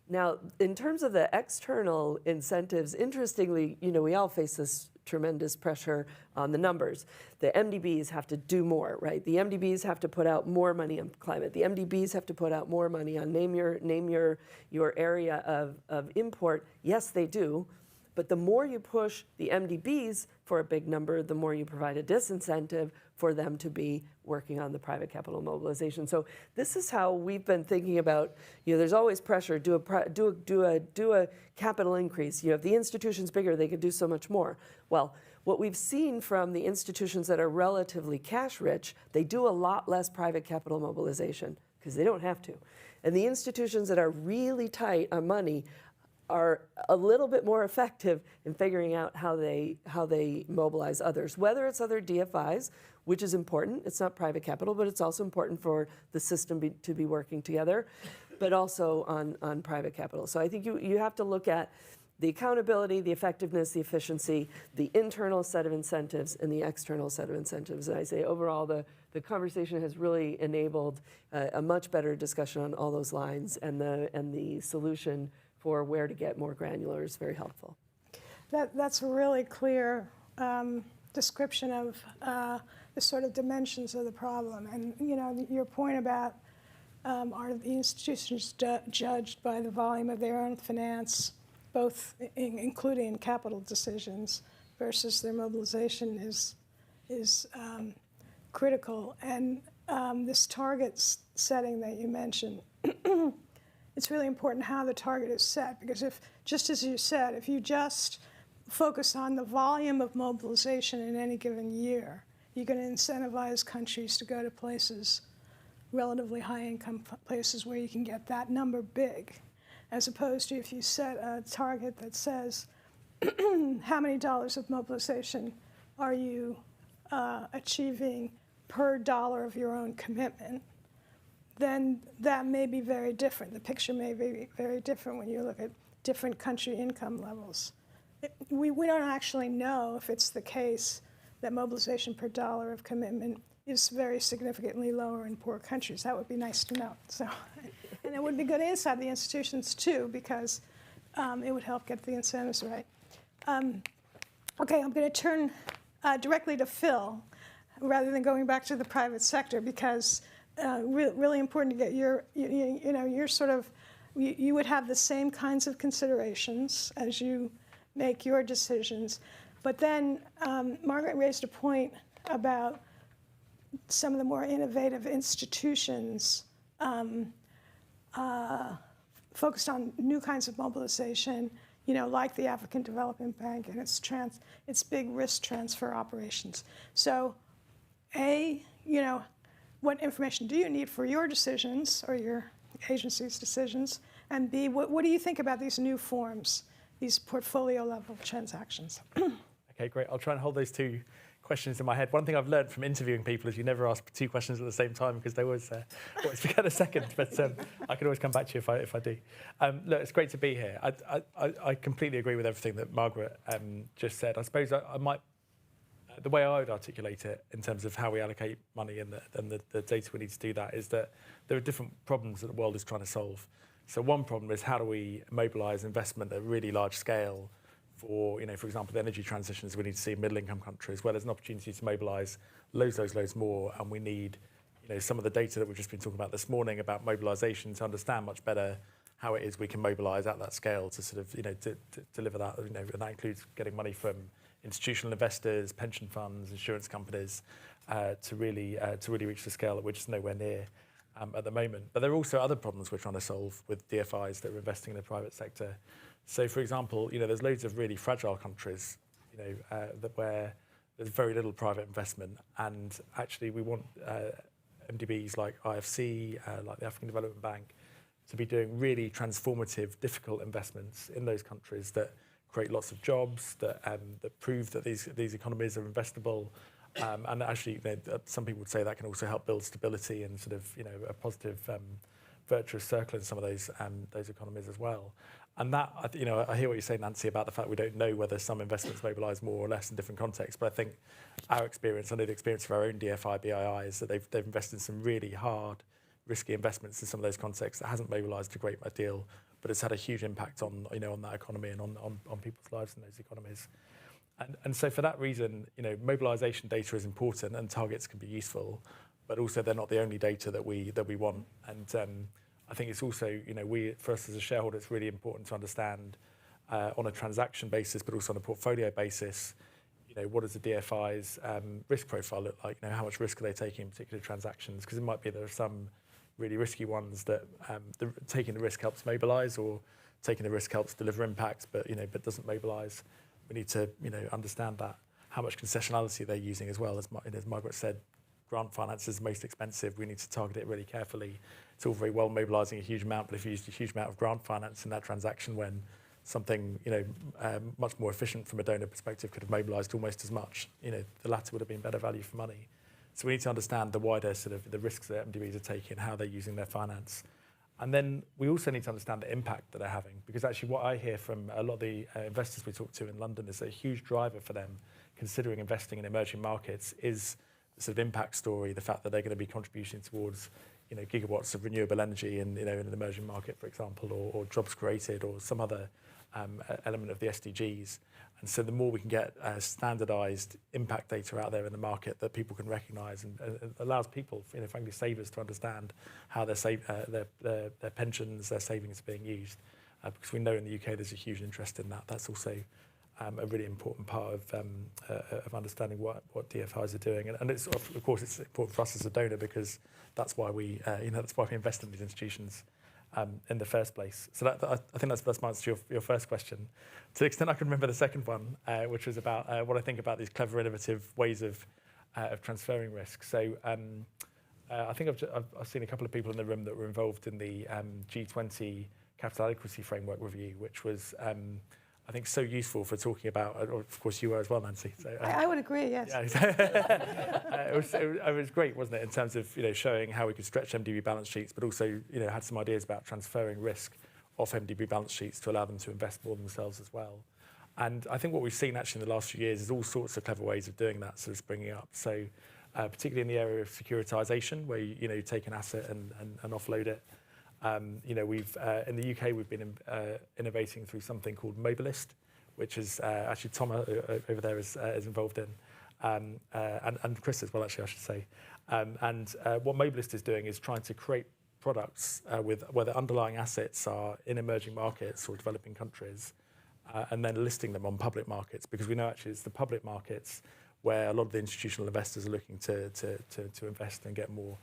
Now, in terms of the external incentives, interestingly, we all face this tremendous pressure on the numbers. The MDBs have to do more, right? The MDBs have to put out more money on climate. The MDBs have to put out more money on name your area of import. Yes, they do. But the more you push the MDBs for a big number, the more you provide a disincentive for them to be working on the private capital mobilization. So this is how we've been thinking about, there's always pressure, do a capital increase. If the institution's bigger, they can do so much more. Well, what we've seen from the institutions that are relatively cash rich, they do a lot less private capital mobilization because they don't have to. And the institutions that are really tight on money are a little bit more effective in figuring out how they mobilize others, whether it's other DFIs, which is important. It's not private capital, but it's also important for the system to be working together, but also on private capital. So I think you have to look at the accountability, the effectiveness, the efficiency, the internal set of incentives, and the external set of incentives. And I say overall, the conversation has really enabled a much better discussion on all those lines, and the solution for where to get more granular is very helpful. That's a really clear description of the sort of dimensions of the problem. And your point about are the institutions judged by the volume of their own finance, both including capital decisions, versus their mobilization is critical. And this target setting that you mentioned, it's really important how the target is set, because just as you said, if you just focus on the volume of mobilization in any given year, you're going to incentivize countries to go to places, relatively high-income places where you can get that number big, as opposed to if you set a target that says, how many dollars of mobilization are you achieving per dollar of your own commitment, then that may be very different. The picture may be very different when you look at different country income levels. We don't actually know if it's the case that mobilization per dollar of commitment is very significantly lower in poor countries. That would be nice to know. So, and it would be good inside the institutions too, because it would help get the incentives right. Okay, I'm going to turn directly to Phil rather than going back to the private sector, because really important to get your sort of, you would have the same kinds of considerations as you make your decisions. But then Margaret raised a point about some of the more innovative institutions focused on new kinds of mobilization, like the African Development Bank and its big risk transfer operations. So, what information do you need for your decisions or your agency's decisions? And B, what do you think about these new forms, these portfolio level transactions? Okay, great. I'll try and hold those two questions in my head. One thing I've learned from interviewing people is you never ask two questions at the same time, because they always forget a second. But I can always come back to you if I do. Look, it's great to be here. I completely agree with everything that Margaret just said. I suppose I might, the way I would articulate it in terms of how we allocate money and the data we need to do that is that there are different problems that the world is trying to solve. So one problem is, how do we mobilise investment at really large scale for, for example, the energy transitions we need to see in middle-income countries, where there's an opportunity to mobilise loads more, and we need, some of the data that we've just been talking about this morning about mobilisation to understand much better how it is we can mobilise at that scale to sort of, to deliver that, and that includes getting money from institutional investors, pension funds, insurance companies, to really reach the scale that we're just nowhere near at the moment. But there are also other problems we're trying to solve with DFIs that are investing in the private sector. So, for example, there's loads of really fragile countries, where there's very little private investment, and actually we want MDBs like IFC, like the African Development Bank, to be doing really transformative, difficult investments in those countries that create lots of jobs, that prove that these economies are investable, and actually, some people would say that can also help build stability and sort of a positive, virtuous circle in some of those economies as well. And that, I hear what you're saying, Nancy, about the fact we don't know whether some investments mobilise more or less in different contexts. But I think our experience, I know the experience of our own DFI, BII, is that they've invested in some really hard, risky investments in some of those contexts that hasn't mobilised a great deal, but it's had a huge impact on on that economy and on people's lives in those economies. And so for that reason, mobilisation data is important and targets can be useful, but also they're not the only data that we want. And I think it's also, for us as a shareholder, it's really important to understand on a transaction basis, but also on a portfolio basis, what does the DFI's risk profile look like? How much risk are they taking in particular transactions? Because it might be there are some really risky ones that taking the risk helps mobilise, or taking the risk helps deliver impact, but doesn't mobilise. We need to understand that. How much concessionality they're using as well. As Margaret said, grant finance is the most expensive. We need to target it really carefully. It's all very well mobilising a huge amount, but if you used a huge amount of grant finance in that transaction when something much more efficient from a donor perspective could have mobilised almost as much, the latter would have been better value for money. So we need to understand the wider sort of the risks that MDBs are taking, how they're using their finance. And then we also need to understand the impact that they're having, because actually what I hear from a lot of the investors we talk to in London is a huge driver for them considering investing in emerging markets is the sort of impact story, the fact that they're going to be contributing towards gigawatts of renewable energy in in an emerging market, for example, or jobs created, or some other element of the SDGs. And so the more we can get standardised impact data out there in the market that people can recognise, and allows people, frankly, savers to understand how their pensions, their savings are being used. Because we know in the UK there's a huge interest in that. That's also a really important part of understanding what DFIs are doing. And it's, of course, it's important for us as a donor, because that's why we that's why we invest in these institutions in the first place. So I think that's my answer to your first question. To the extent I can remember the second one, which was about what I think about these clever, innovative ways of transferring risk. So I think I've seen a couple of people in the room that were involved in the G20 Capital Adequacy Framework review, which was I think so useful for talking about, or of course you were as well, Nancy. So, I would agree, yes. Yeah, it was great, wasn't it, in terms of showing how we could stretch MDB balance sheets, but also had some ideas about transferring risk off MDB balance sheets to allow them to invest more themselves as well. And I think what we've seen actually in the last few years is all sorts of clever ways of doing that, sort of springing up. So particularly in the area of securitisation, where you take an asset and offload it. We've in the UK we've been innovating through something called Mobilist, which is actually Tom over there is involved in, and Chris as well, actually, I should say. What Mobilist is doing is trying to create products where the underlying assets are in emerging markets or developing countries, and then listing them on public markets, because we know actually it's the public markets where a lot of the institutional investors are looking to invest and get more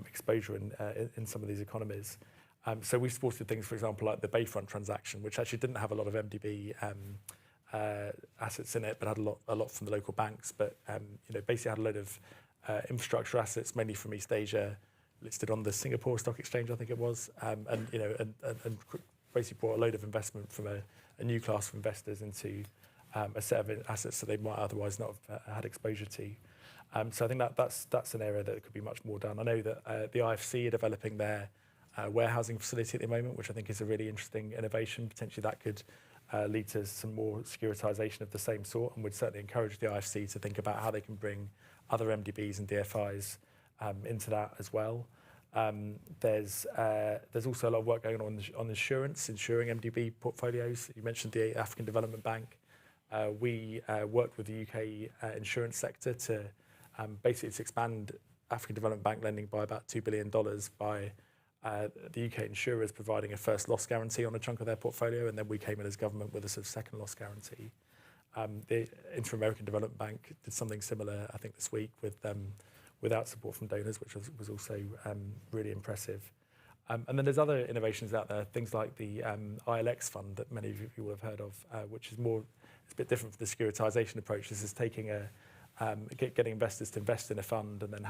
exposure in some of these economies. So we've supported things, for example, like the Bayfront transaction, which actually didn't have a lot of MDB assets in it, but had a lot from the local banks. But basically had a load of infrastructure assets, mainly from East Asia, listed on the Singapore Stock Exchange, I think it was, and basically brought a load of investment from a new class of investors into a set of assets that they might otherwise not have had exposure to. So I think that's an area that could be much more done. I know that the IFC are developing their warehousing facility at the moment, which I think is a really interesting innovation. Potentially that could lead to some more securitization of the same sort, and would certainly encourage the IFC to think about how they can bring other MDBs and DFIs into that as well. There's also a lot of work going on insuring MDB portfolios. You mentioned the African Development Bank. We worked with the UK insurance sector to basically expand African Development Bank lending by about $2 billion by the UK insurers providing a first loss guarantee on a chunk of their portfolio, and then we came in as government with a sort of second loss guarantee. The Inter-American Development Bank did something similar, I think, this week without support from donors, which was also really impressive. And then there's other innovations out there, things like the ILX fund that many of you will have heard of, which is it's a bit different from the securitization approach. This is taking getting investors to invest in a fund and then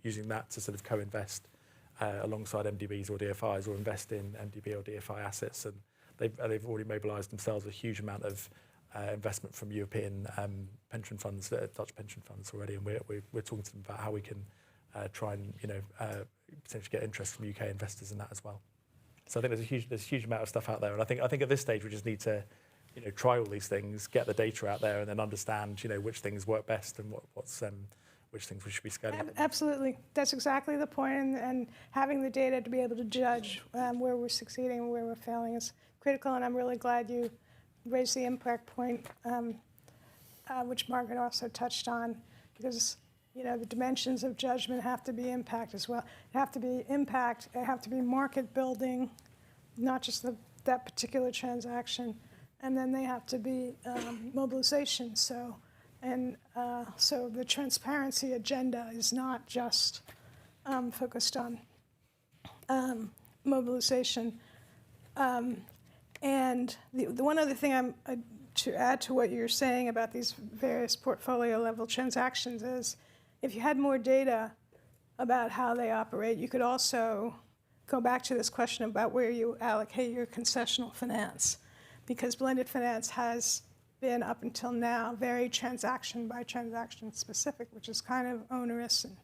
using that to sort of co-invest alongside MDBs or DFIs, or invest in MDB or DFI assets. And they've already mobilised themselves a huge amount of investment from European pension funds, Dutch pension funds already, and we're talking to them about how we can try and potentially get interest from UK investors in that as well. So I think there's a huge amount of stuff out there, and I think at this stage we just need to try all these things, get the data out there, and then understand which things work best and which things we should be scaling up. Absolutely. That's exactly the point, and having the data to be able to judge where we're succeeding and where we're failing is critical, and I'm really glad you raised the impact point, which Margaret also touched on, because the dimensions of judgment have to be impact as well. It have to be impact, it have to be market building, not just that particular transaction, and then they have to be mobilization. So the transparency agenda is not just focused on mobilization. And the one other thing to add to what you're saying about these various portfolio level transactions is, if you had more data about how they operate, you could also go back to this question about where you allocate your concessional finance, because blended finance has been up until now very transaction by transaction specific, which is kind of onerous and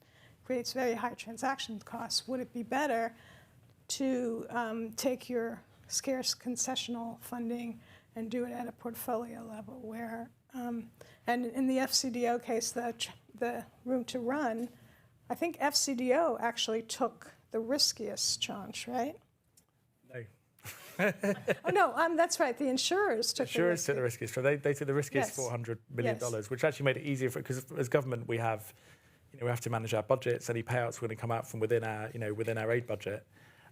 creates very high transaction costs. Would it be better to take your scarce concessional funding and do it at a portfolio level where, and in the FCDO case, the room to run, I think FCDO actually took the riskiest tranche, right? No. Oh no, that's right. The insurers took the riskiest. Took the riskiest. So they took the riskiest $400 million, which actually made it easier because as government we have to manage our budgets. Any payouts are going to come out from within our aid budget.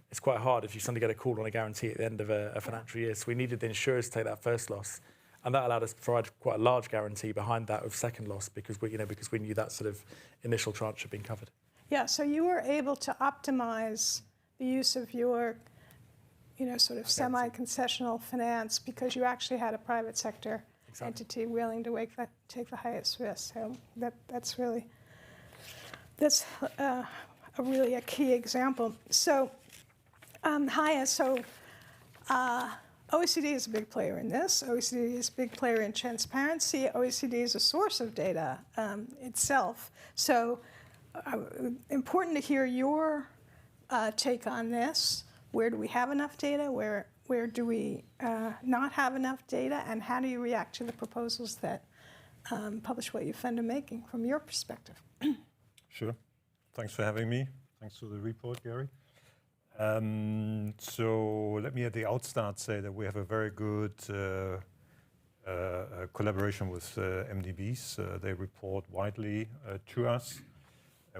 It's quite hard if you suddenly get a call on a guarantee at the end of a financial year. So we needed the insurers to take that first loss, and that allowed us to provide quite a large guarantee behind that of second loss, because we knew that sort of initial tranche had been covered. Yeah. So you were able to optimize the use of your sort of semi-concessional finance because you actually had a private sector entity willing to take the highest risk. So that's really a key example. So OECD is a big player in this. OECD is a big player in transparency. OECD is a source of data itself. So important to hear your take on this. Where do we have enough data? Where do we not have enough data? And how do you react to the proposals that Publish What You Fund are making from your perspective? Sure. Thanks for having me. Thanks for the report, Gary. So let me at the outstart say that we have a very good collaboration with MDBs. They report widely to us.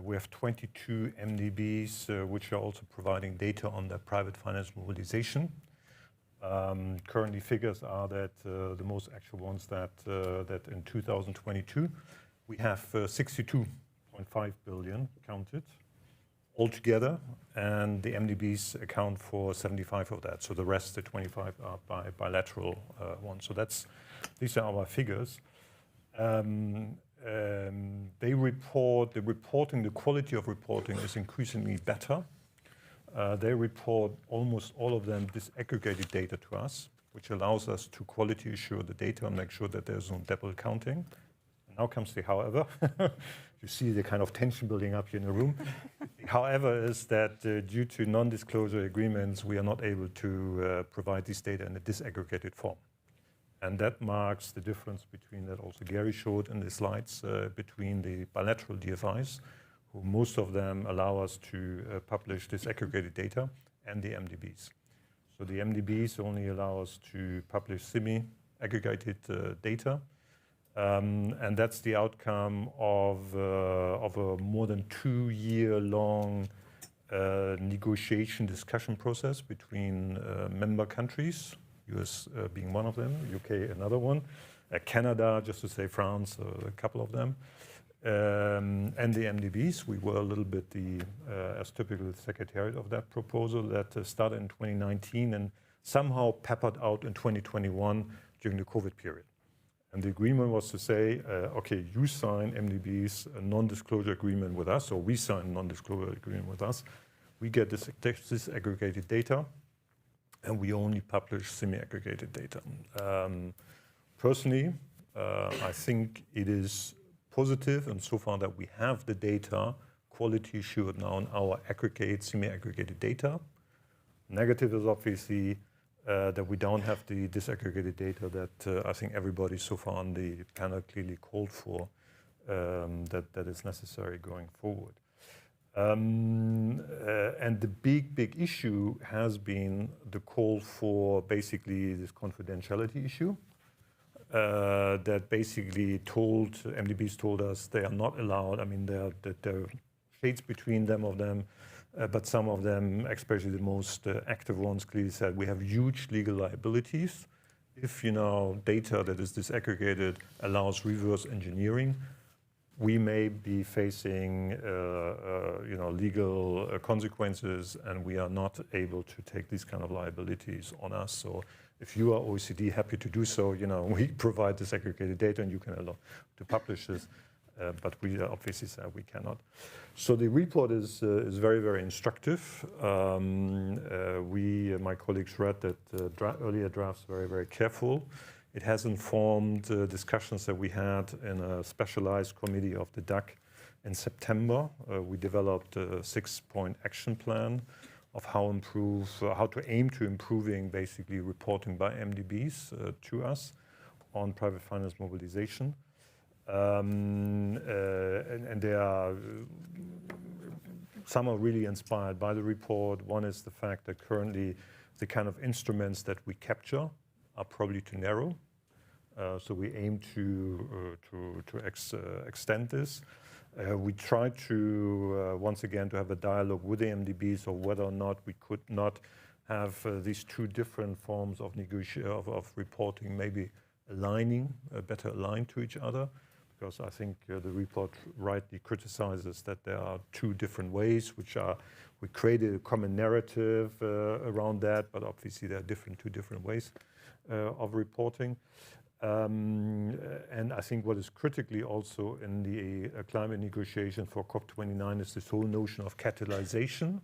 We have 22 MDBs, which are also providing data on their private finance mobilization. Currently, figures are that the most actual ones that in 2022 we have 62.5 billion counted altogether, and the MDBs account for 75 of that. So the rest, the 25, are bilateral ones. So these are our figures. They report, the quality of reporting is increasingly better. They report almost all of them disaggregated data to us, which allows us to quality assure the data and make sure that there's no double counting. And now comes the however. You see the kind of tension building up here in the room. However, is that due to non-disclosure agreements, we are not able to provide this data in a disaggregated form. And that marks the difference between that also Gary showed in the slides between the bilateral DFIs, who most of them allow us to publish disaggregated data, and the MDBs. So the MDBs only allow us to publish semi-aggregated data. And that's the outcome of a more than 2-year-long negotiation discussion process between member countries, US being one of them, UK another one, Canada, just to say France, a couple of them, and the MDBs. We were a little bit as typical secretariat of that proposal that started in 2019 and somehow peppered out in 2021 during the COVID period. And the agreement was to say, okay, you sign MDBs a non-disclosure agreement with us, or we sign a non-disclosure agreement with us. We get this disaggregated data, and we only publish semi-aggregated data. Personally, I think it is positive, and so far that we have the data quality assured now on our aggregate, semi-aggregated data. Negative is obviously that we don't have the disaggregated data that I think everybody so far on the panel clearly called for, that is necessary going forward. And the big issue has been the call for basically this confidentiality issue that basically MDBs told us they are not allowed. I mean, there are shades between them, but some of them, especially the most active ones, clearly said we have huge legal liabilities if data that is disaggregated allows reverse engineering. We may be facing legal consequences, and we are not able to take these kind of liabilities on us. So if you are OECD, happy to do so. We provide disaggregated data, and you can allow to publish this. But we obviously said we cannot. So the report is very, very instructive. My colleagues read that earlier drafts very, very careful. It has informed discussions that we had in a specialized committee of the DAC in September. We developed a 6-point action plan of how to aim to improving basically reporting by MDBs to us on private finance mobilization. And there are some are really inspired by the report. One is the fact that currently the kind of instruments that we capture are probably too narrow. So we aim to extend this. We try to once again to have a dialogue with the MDBs of whether or not we could not have these two different forms of reporting maybe better aligned to each other. Because I think the report rightly criticizes that there are two different ways, we created a common narrative around that, but obviously there are two different ways of reporting. And I think what is critically also in the climate negotiation for COP29 is this whole notion of catalyzation,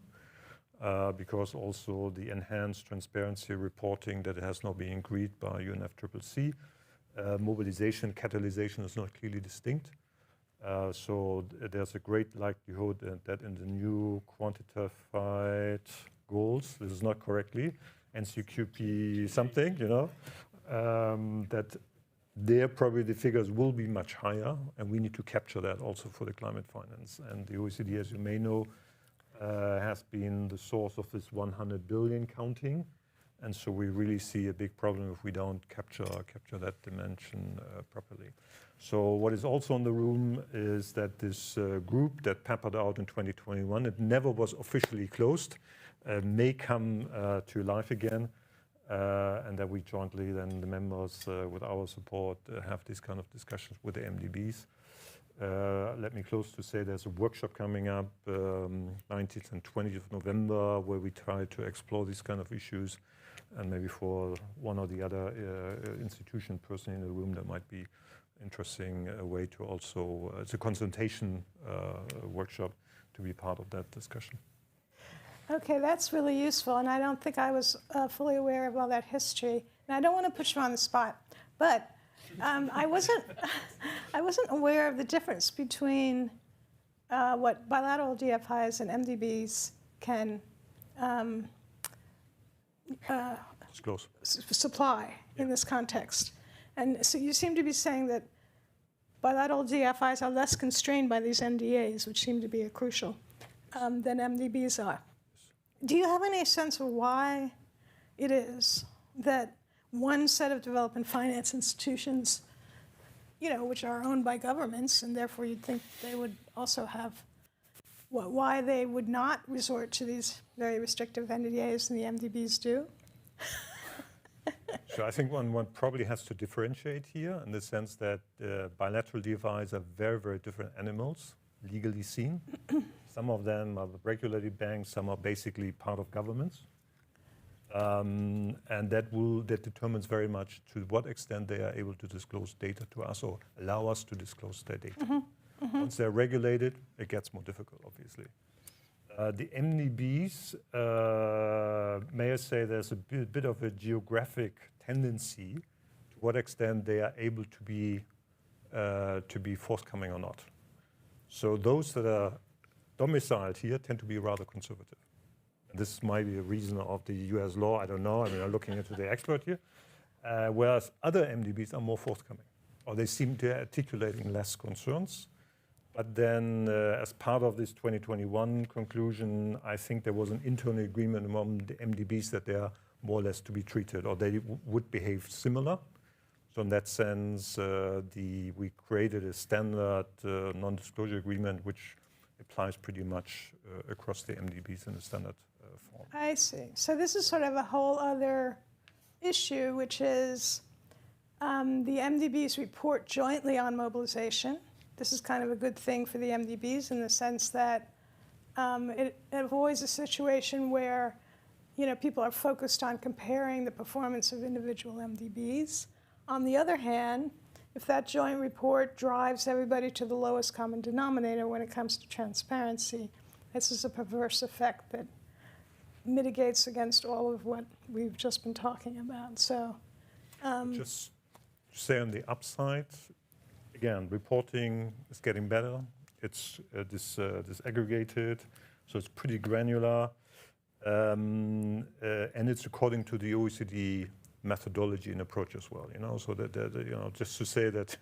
because also the enhanced transparency reporting that has now been agreed by UNFCCC. Mobilization, catalyzation is not clearly distinct. So there's a great likelihood that in the new quantified goals, this is not correctly, NCQP something, that there probably the figures will be much higher, and we need to capture that also for the climate finance. And the OECD, as you may know, has been the source of this 100 billion counting. And so we really see a big problem if we don't capture that dimension properly. So what is also in the room is that this group that peppered out in 2021, it never was officially closed, may come to life again, and that we jointly, then the members with our support, have these kind of discussions with the MDBs. Let me close to say there's a workshop coming up 19th and 20th of November where we try to explore these kind of issues, and maybe for one or the other institution person in the room that might be interesting way to also, it's a consultation workshop to be part of that discussion. Okay, that's really useful, and I don't think I was fully aware of all that history. And I don't want to put you on the spot, but I wasn't aware of the difference between what bilateral DFIs and MDBs can Disclose. supply in this context. And so you seem to be saying that bilateral DFIs are less constrained by these NDAs, which seem to be crucial, than MDBs are. Do you have any sense of why it is that one set of development finance institutions, which are owned by governments, and therefore you'd think they would also have, why they would not resort to these very restrictive NDAs and the MDBs do? So I think one probably has to differentiate here in the sense that bilateral DFIs are very, very different animals, legally seen. Some of them are regulated banks, some are basically part of governments. And that determines very much to what extent they are able to disclose data to us or allow us to disclose their data. Once they're regulated, it gets more difficult, obviously. The MDBs, may I say there's a bit of a geographic tendency to what extent they are able to be forthcoming or not. So those that are domiciled here tend to be rather conservative. And this might be a reason of the US law, I don't know, I mean, I'm looking into the expert here. Whereas other MDBs are more forthcoming, or they seem to be articulating less concerns. But then, as part of this 2021 conclusion, I think there was an internal agreement among the MDBs that they are more or less to be treated, or they would behave similar. So in that sense, we created a standard non-disclosure agreement which applies pretty much across the MDBs in a standard form. I see. So this is sort of a whole other issue, which is the MDBs report jointly on mobilization. This is kind of a good thing for the MDBs in the sense that it avoids a situation where people are focused on comparing the performance of individual MDBs. On the other hand, if that joint report drives everybody to the lowest common denominator when it comes to transparency, this is a perverse effect that mitigates against all of what we've just been talking about. So, just to say on the upside, again, reporting is getting better. It's disaggregated, so it's pretty granular, and it's according to the OECD methodology and approach as well. So that just to say that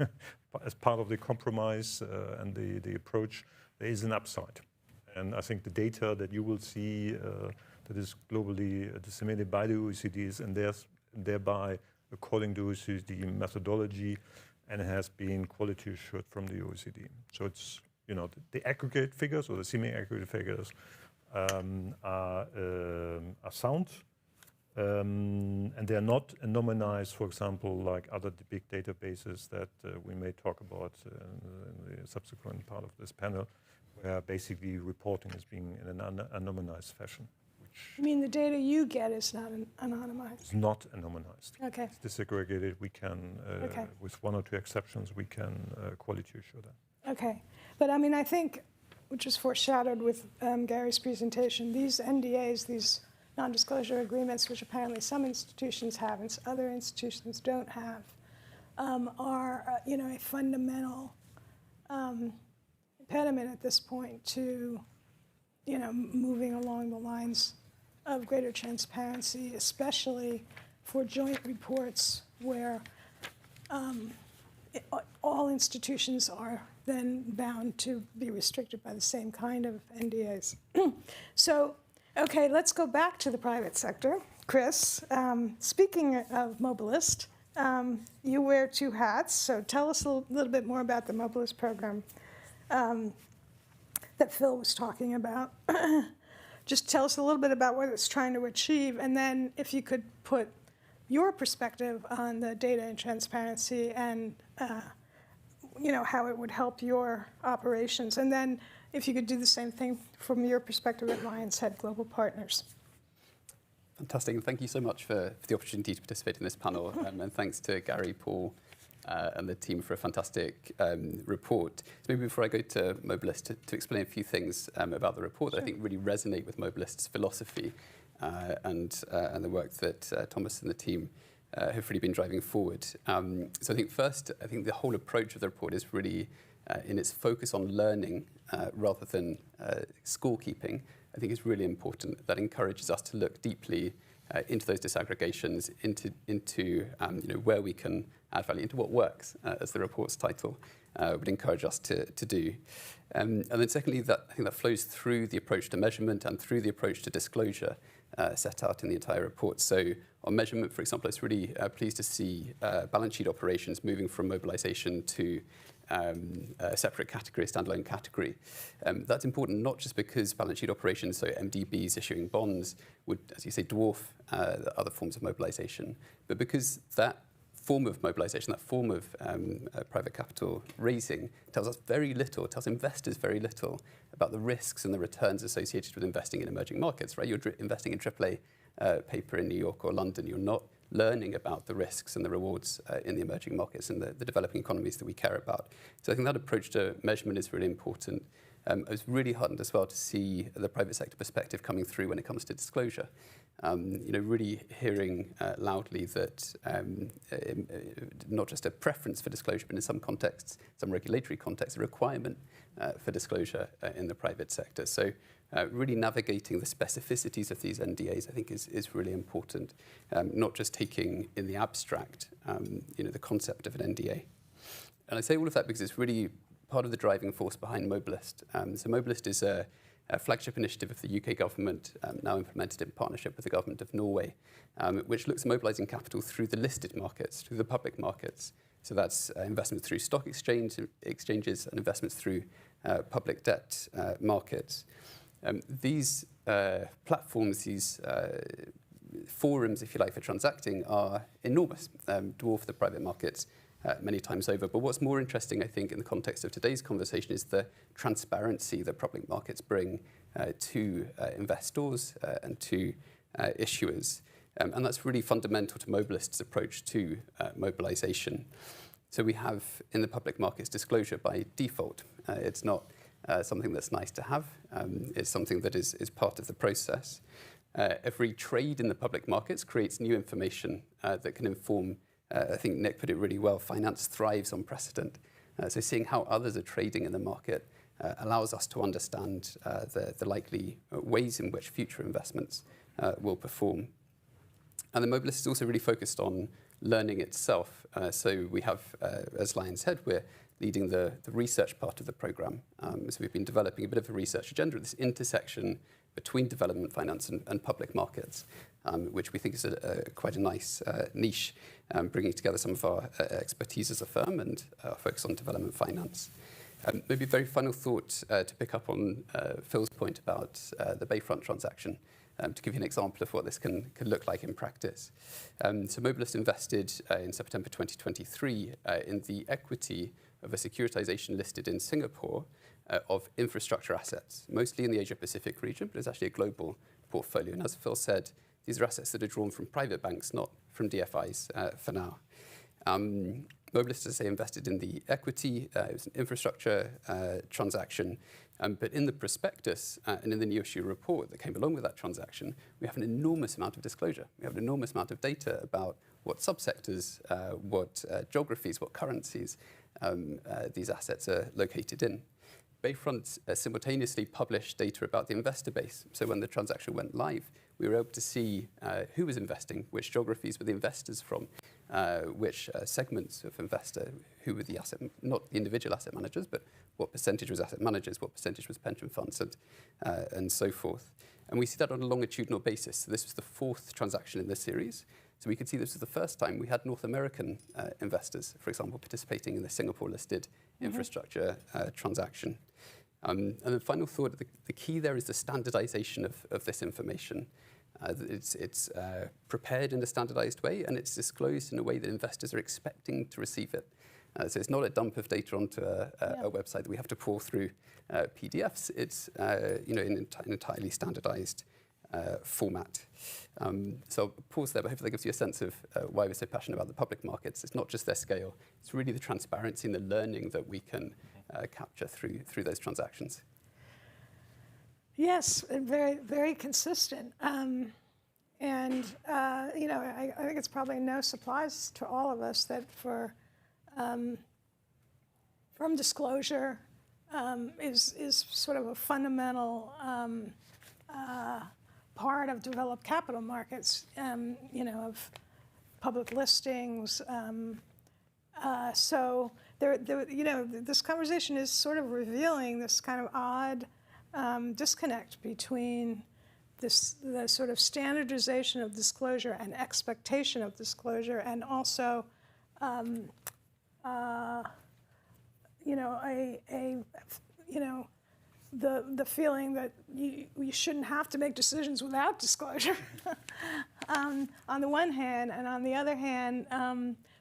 as part of the compromise and the approach, there is an upside, and I think the data that you will see that is globally disseminated by the OECD and thereby according to OECD methodology, and it has been quality assured from the OECD. So it's the aggregate figures or the semi-aggregate figures are sound. And they're not anonymized, for example, like other big databases that we may talk about in the subsequent part of this panel, where basically reporting is being in an anonymized fashion. You mean the data you get is not anonymized? It's not anonymized. Okay. It's disaggregated. We can, with one or two exceptions, we can quality assure that. Okay. But I mean, I think, which was foreshadowed with Gary's presentation, these NDAs, these non-disclosure agreements, which apparently some institutions have and other institutions don't have, are a fundamental impediment at this point to moving along the lines of greater transparency, especially for joint reports where all institutions are then bound to be restricted by the same kind of NDAs. So, okay, let's go back to the private sector. Chris, speaking of Mobilist, you wear two hats, so tell us a little bit more about the Mobilist program that Phil was talking about. Just tell us a little bit about what it's trying to achieve, and then if you could put your perspective on the data and transparency and how it would help your operations. And then if you could do the same thing from your perspective at Lions Head Global Partners. Fantastic, and thank you so much for the opportunity to participate in this panel, and thanks to Gary, Paul, and the team for a fantastic report. So maybe before I go to Mobilist, to explain a few things about the report that I think really resonate with Mobilist's philosophy and the work that Thomas and the team have really been driving forward. So I think first, I think the whole approach of the report is really in its focus on learning rather than scorekeeping. I think is really important. That encourages us to look deeply into those disaggregations, into where we can add value, into what works, as the report's title would encourage us to do. And then secondly, I think that flows through the approach to measurement and through the approach to disclosure set out in the entire report. So on measurement, for example, I was really pleased to see balance sheet operations moving from mobilization to a separate category, a standalone category. That's important not just because balance sheet operations, so MDBs issuing bonds, would, as you say, dwarf the other forms of mobilization, but because that form of mobilization, that form of private capital raising tells us very little, tells investors very little about the risks and the returns associated with investing in emerging markets, right? You're investing in AAA paper in New York or London. You're not learning about the risks and the rewards in the emerging markets and the developing economies that we care about. So I think that approach to measurement is really important. I was really heartened as well to see the private sector perspective coming through when it comes to disclosure. Really hearing loudly that not just a preference for disclosure, but in some contexts, some regulatory contexts, a requirement for disclosure in the private sector. So really navigating the specificities of these NDAs, I think, is really important. Not just taking in the abstract, the concept of an NDA. And I say all of that because it's really part of the driving force behind Mobilist. So Mobilist is a flagship initiative of the UK government, now implemented in partnership with the government of Norway, which looks at mobilising capital through the listed markets, through the public markets. So that's investments through stock exchanges and investments through public debt markets. These platforms, these forums, if you like, for transacting are enormous, dwarf the private markets many times over. But what's more interesting, I think, in the context of today's conversation is the transparency that public markets bring to investors and to issuers. And that's really fundamental to Mobilist's approach to mobilization. So we have in the public markets disclosure by default. It's not something that's nice to have. It's something that is part of the process. Every trade in the public markets creates new information that can inform. I think Nick put it really well, finance thrives on precedent. So seeing how others are trading in the market allows us to understand the likely ways in which future investments will perform. And the Mobilist is also really focused on learning itself. So we have, as Lions Head, we're leading the research part of the program. So we've been developing a bit of a research agenda at this intersection between development finance and public markets, which we think is quite a nice niche, bringing together some of our expertise as a firm and our focus on development finance. Maybe a very final thought to pick up on Phil's point about the Bayfront transaction, to give you an example of what this can look like in practice. So Mobilist invested in September 2023 in the equity of a securitization listed in Singapore of infrastructure assets, mostly in the Asia-Pacific region, but it's actually a global portfolio. And as Phil said, these are assets that are drawn from private banks, not from DFIs for now. Mobilist, as I say, invested in the equity. It was an infrastructure transaction. But in the prospectus and in the new issue report that came along with that transaction, we have an enormous amount of disclosure. We have an enormous amount of data about what subsectors, what geographies, what currencies these assets are located in. Bayfront simultaneously published data about the investor base. So when the transaction went live, we were able to see who was investing, which geographies were the investors from, which segments of investor, who were the asset, not the individual asset managers, but what percentage was asset managers, what percentage was pension funds, and so forth. And we see that on a longitudinal basis. So this was the 4th transaction in this series. So we could see this was the first time we had North American investors, for example, participating in the Singapore-listed infrastructure transaction. And the final thought, the key there is the standardization of this information. It's prepared in a standardized way, and it's disclosed in a way that investors are expecting to receive it. So it's not a dump of data onto a website that we have to pour through PDFs. It's in an entirely standardized format. So I'll pause there, but hopefully that gives you a sense of why we're so passionate about the public markets. It's not just their scale, it's really the transparency and the learning that we can capture through those transactions. Yes, and very, very consistent. I think it's probably no surprise to all of us that firm disclosure is sort of a fundamental part of developed capital markets, of public listings. So this conversation is sort of revealing this kind of odd disconnect between the sort of standardization of disclosure and expectation of disclosure, and also the feeling that you shouldn't have to make decisions without disclosure on the one hand, and on the other hand,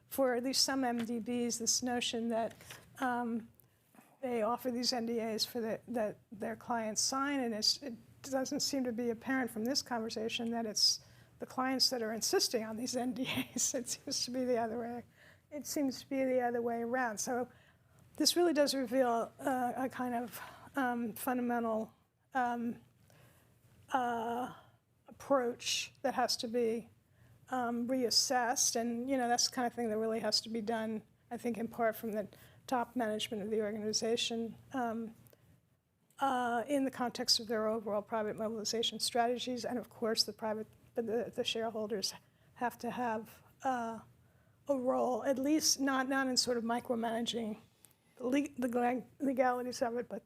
for at least some MDBs, this notion that they offer these NDAs that their clients sign, and it doesn't seem to be apparent from this conversation that it's the clients that are insisting on these NDAs. It seems to be the other way. It seems to be the other way around. So this really does reveal a kind of fundamental approach that has to be reassessed, and that's the kind of thing that really has to be done, I think, in part from the top management of the organization in the context of their overall private mobilization strategies, and of course the shareholders have to have a role, at least not in sort of micromanaging the legalities of it, but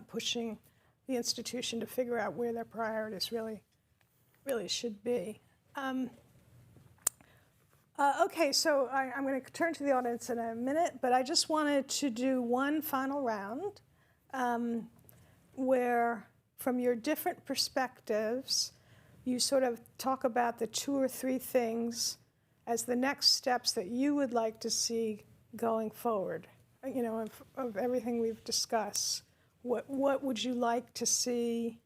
pushing the institution to figure out where their priorities really should be. Okay, so I'm going to turn to the audience in a minute, but I just wanted to do one final round where, from your different perspectives, you sort of talk about the 2 or 3 things as the next steps that you would like to see going forward, of everything we've discussed. What would you like to see,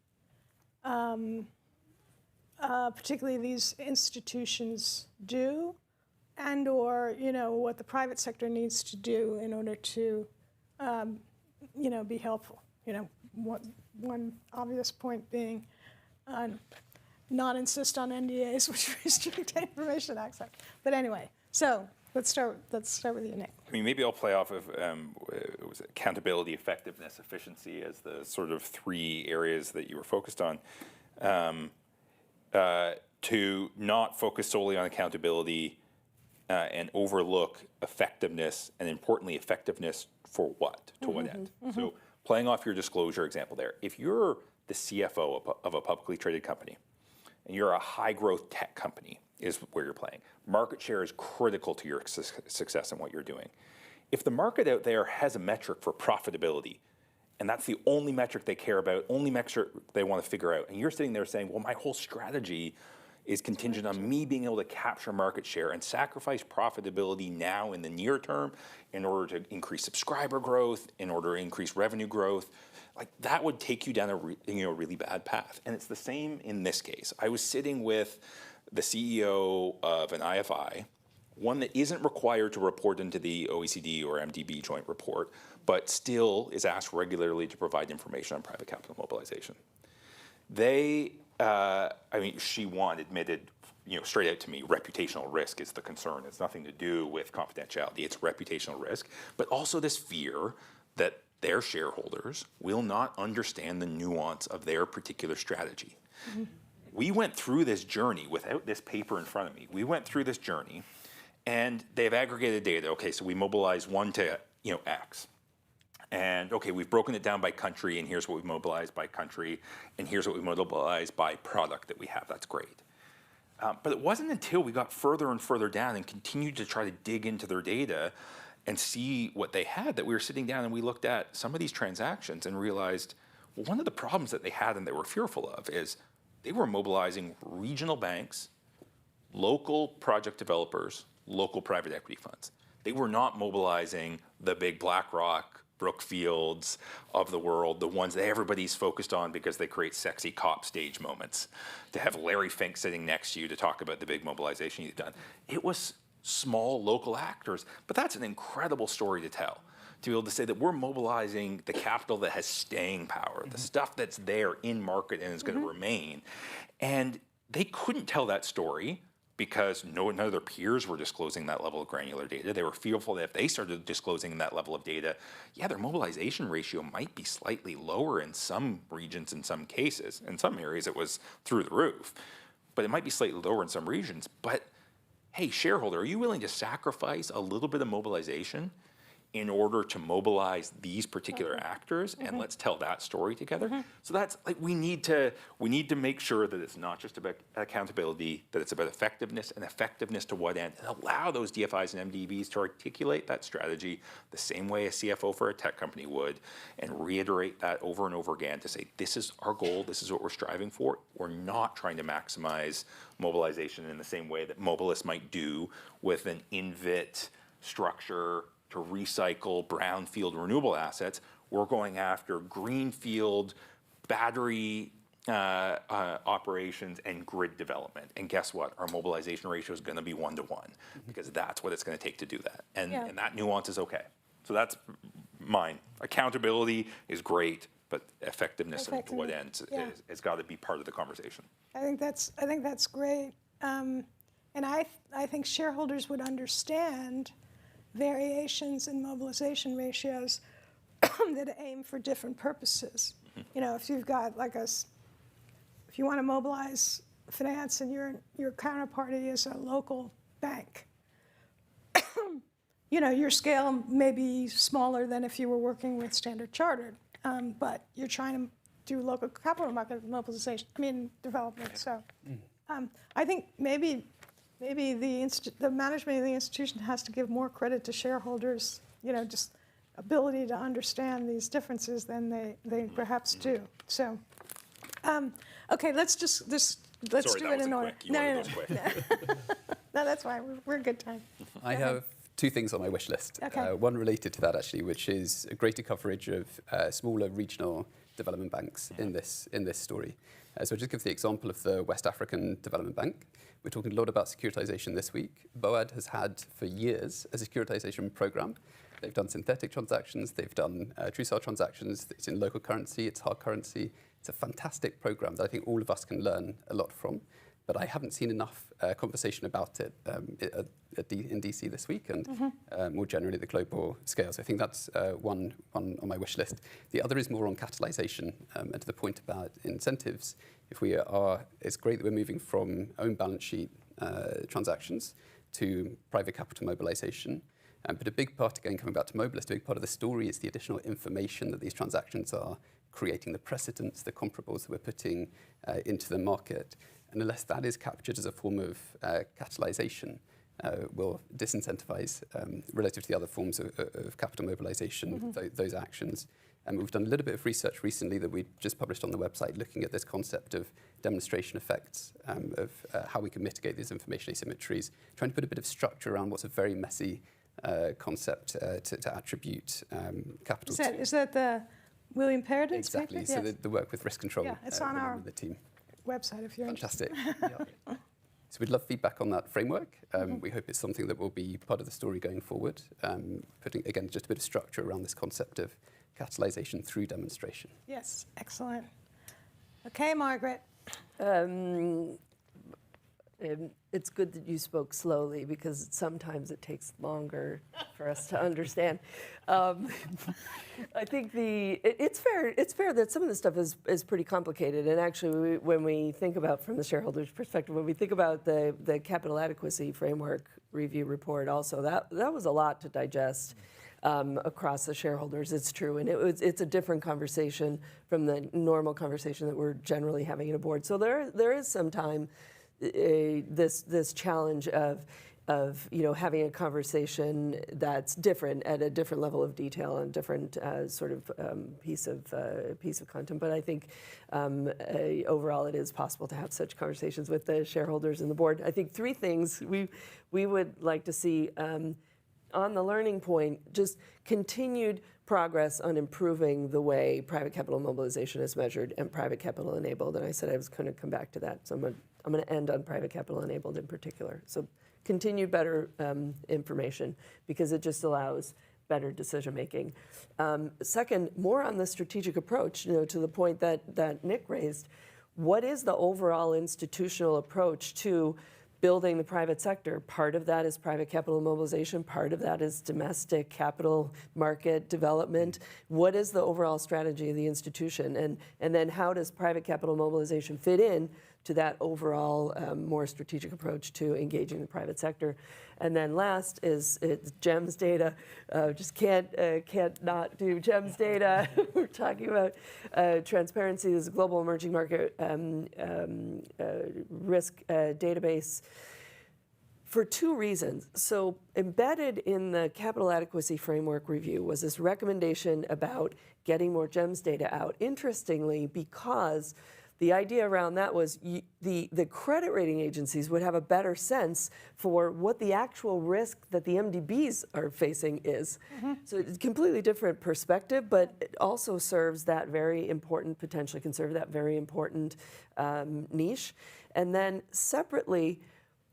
particularly these institutions do, and or what the private sector needs to do in order to be helpful? One obvious point being not insist on NDAs, which restrict information access. But anyway, so let's start with you, Nick. I mean, maybe I'll play off of accountability, effectiveness, efficiency as the sort of 3 areas that you were focused on. To not focus solely on accountability and overlook effectiveness, and importantly, effectiveness for what? To what end? So playing off your disclosure example there, if you're the CFO of a publicly traded company, and you're a high-growth tech company, is where you're playing. Market share is critical to your success in what you're doing. If the market out there has a metric for profitability, and that's the only metric they care about, only metric they want to figure out, and you're sitting there saying, well, my whole strategy is contingent on me being able to capture market share and sacrifice profitability now in the near term in order to increase subscriber growth, in order to increase revenue growth, like that would take you down a really bad path. And it's the same in this case. I was sitting with the CEO of an IFI, one that isn't required to report into the OECD or MDB joint report, but still is asked regularly to provide information on private capital mobilization. She admitted, straight out to me, reputational risk is the concern. It's nothing to do with confidentiality. It's reputational risk, but also this fear that their shareholders will not understand the nuance of their particular strategy. We went through this journey without this paper in front of me. We went through this journey And they've aggregated data. Okay, so we mobilize 1 to X. And okay, we've broken it down by country, and here's what we've mobilized by country, and here's what we mobilized by product that we have. That's great. But it wasn't until we got further and further down and continued to try to dig into their data and see what they had that we were sitting down and we looked at some of these transactions and realized, well, one of the problems that they had and they were fearful of is they were mobilizing regional banks, local project developers, local private equity funds. They were not mobilizing the big BlackRock, Brookfields of the world, the ones that everybody's focused on because they create sexy cop stage moments. To have Larry Fink sitting next to you to talk about the big mobilization you've done. It was small local actors, but that's an incredible story to tell. To be able to say that we're mobilizing the capital that has staying power, the stuff that's there in market and is going to remain. And they couldn't tell that story because none of their peers were disclosing that level of granular data. They were fearful that if they started disclosing that level of data, yeah, their mobilization ratio might be slightly lower in some regions in some cases. In some areas, it was through the roof. But it might be slightly lower in some regions. But hey, shareholder, are you willing to sacrifice a little bit of mobilization in order to mobilize these particular actors, and let's tell that story together. So that's like we need to make sure that it's not just about accountability, that it's about effectiveness, and effectiveness to what end, and allow those DFIs and MDBs to articulate that strategy the same way a CFO for a tech company would, and reiterate that over and over again to say, this is our goal, this is what we're striving for. We're not trying to maximize mobilization in the same way that mobilists might do with an INVIT structure to recycle brownfield renewable assets. We're going after greenfield battery operations and grid development. And guess what? Our mobilization ratio is going to be 1-to-1 because that's what it's going to take to do that. And that nuance is okay. So that's mine. Accountability is great, but effectiveness and to what ends has got to be part of the conversation. I think that's great. And I think shareholders would understand variations in mobilization ratios that aim for different purposes. You know, if you've got if you want to mobilize finance and your counterparty is a local bank, you know, your scale may be smaller than if you were working with Standard Chartered, but you're trying to do local capital market mobilization, development. So I think maybe the management of the institution has to give more credit to shareholders, you know, just ability to understand these differences than they perhaps do. So, okay, let's do it in order. No, that's fine. We're a good time. I have two things on my wish list. Okay. One related to that actually, which is a greater coverage of smaller regional development banks in this story. So I'll just give the example of the West African Development Bank. We're talking a lot about securitization this week. BOAD has had for years a securitization program. They've done synthetic transactions, they've done true sale transactions, it's in local currency, it's hard currency. It's a fantastic program that I think all of us can learn a lot from. But I haven't seen enough conversation about it in DC this week and more generally the global scale. So I think that's one on my wish list. The other is more on catalyzation and to the point about incentives. It's great that we're moving from own balance sheet transactions to private capital mobilization. But a big part, again, coming back to Mobilist, a big part of the story is the additional information that these transactions are creating, the precedents, the comparables that we're putting into the market. And unless that is captured as a form of catalyzation, will disincentivize relative to the other forms of capital mobilization, those actions. And we've done a little bit of research recently that we just published on the website looking at this concept of demonstration effects, of how we can mitigate these information asymmetries, trying to put a bit of structure around what's a very messy concept to attribute capital to. Is that the William Paradis paper? Exactly. So the work with risk control. Yeah, it's on our the team. website if you're Fantastic. Yeah. So we'd love feedback on that framework. We hope it's something that will be part of the story going forward, putting, again, just a bit of structure around this concept of catalyzation through demonstration. Yes, excellent. Okay, Margaret. it's good that you spoke slowly because sometimes it takes longer for us to understand. I think it's fair that some of this stuff is pretty complicated. And actually, when we think about, from the shareholders' perspective, when we think about the capital adequacy framework review report, also that was a lot to digest. Across the shareholders, it's true, and it's a different conversation from the normal conversation that we're generally having in a board. So there is sometimes this challenge of having a conversation that's different at a different level of detail and different sort of piece of content. But I think overall it is possible to have such conversations with the shareholders and the board. I think three things we would like to see. On the learning point, just continued progress on improving the way private capital mobilization is measured and private capital enabled. And I said I was going to come back to that. So I'm going to end on private capital enabled in particular. So continued better information because it just allows better decision making. Second, more on the strategic approach, to the point that Nick raised. What is the overall institutional approach to building the private sector? Part of that is private capital mobilization. Part of that is domestic capital market development. What is the overall strategy of the institution? And then how does private capital mobilization fit in to that overall more strategic approach to engaging the private sector? And then last is GEMS data. Just can't not do GEMS data. We're talking about transparency. This global emerging market risk database for two reasons. So embedded in the capital adequacy framework review was this recommendation about getting more GEMS data out. Interestingly, because the idea around that was the credit rating agencies would have a better sense for what the actual risk that the MDBs are facing is. Mm-hmm. So it's a completely different perspective, but it also serves that very important, potentially can serve that very important niche. And then separately,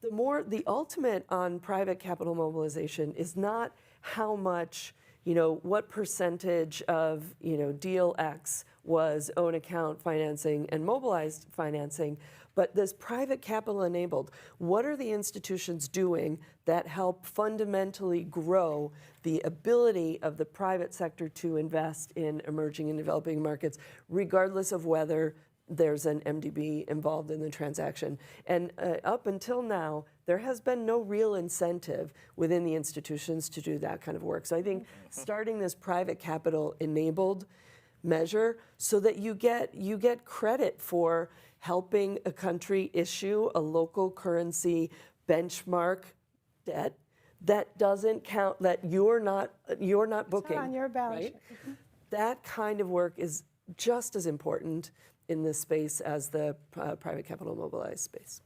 the ultimate on private capital mobilization is not how much, what percentage of, deal X was own account financing and mobilized financing, but this private capital enabled. What are the institutions doing that help fundamentally grow the ability of the private sector to invest in emerging and developing markets, regardless of whether there's an MDB involved in the transaction? And up until now, there has been no real incentive within the institutions to do that kind of work. So I think starting this private capital enabled measure so that you get credit for helping a country issue a local currency benchmark debt that doesn't count, that you're not booking. It's on your balance sheet. Right? That kind of work is just as important in this space as the private capital mobilized space.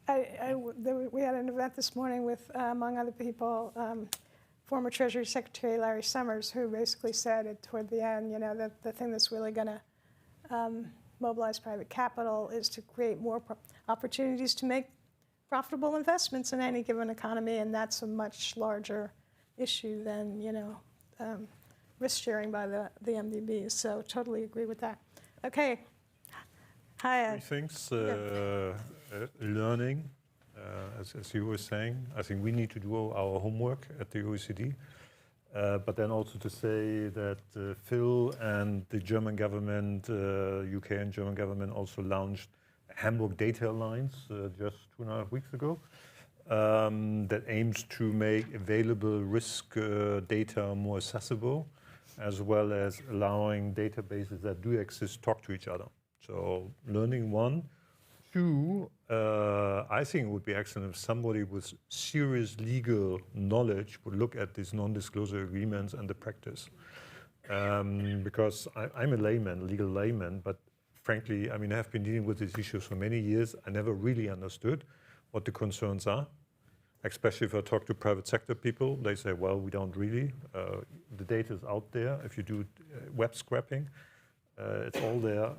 We had an event this morning with, among other people, former Treasury Secretary Larry Summers, who basically said toward the end, that the thing that's really going to mobilize private capital is to create more opportunities to make profitable investments in any given economy, and that's a much larger issue than risk sharing by the MDBs. So totally agree with that. Okay. Hi, Ed. Three things. Learning, as you were saying. I think we need to do our homework at the OECD. But then also to say that Phil and the German government, UK and German government also launched Hamburg Data Alliance just 2.5 weeks ago that aims to make available risk data more accessible, as well as allowing databases that do exist talk to each other. So learning one. Two, I think it would be excellent if somebody with serious legal knowledge would look at these non-disclosure agreements and the practice. Because I'm a layman, legal layman, but frankly, I have been dealing with these issues for many years. I never really understood what the concerns are, especially if I talk to private sector people. They say, well, we don't really. The data is out there. If you do web scraping, it's all there.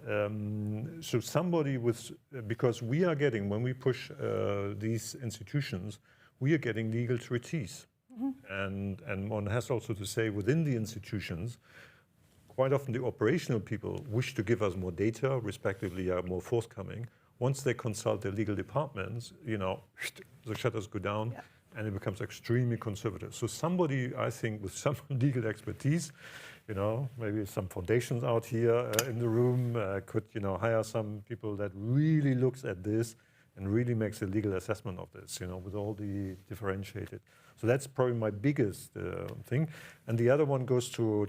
So somebody because we are getting, when we push these institutions, we are getting legal treaties. Mm-hmm. And one has also to say within the institutions, quite often the operational people wish to give us more data, respectively are more forthcoming. once they consult their legal departments, the shutters go down and it becomes extremely conservative. So somebody, I think, with some legal expertise, maybe some foundations out here in the room could, hire some people that really looks at this and really makes a legal assessment of this, with all the differentiated. So that's probably my biggest thing. And the other one goes to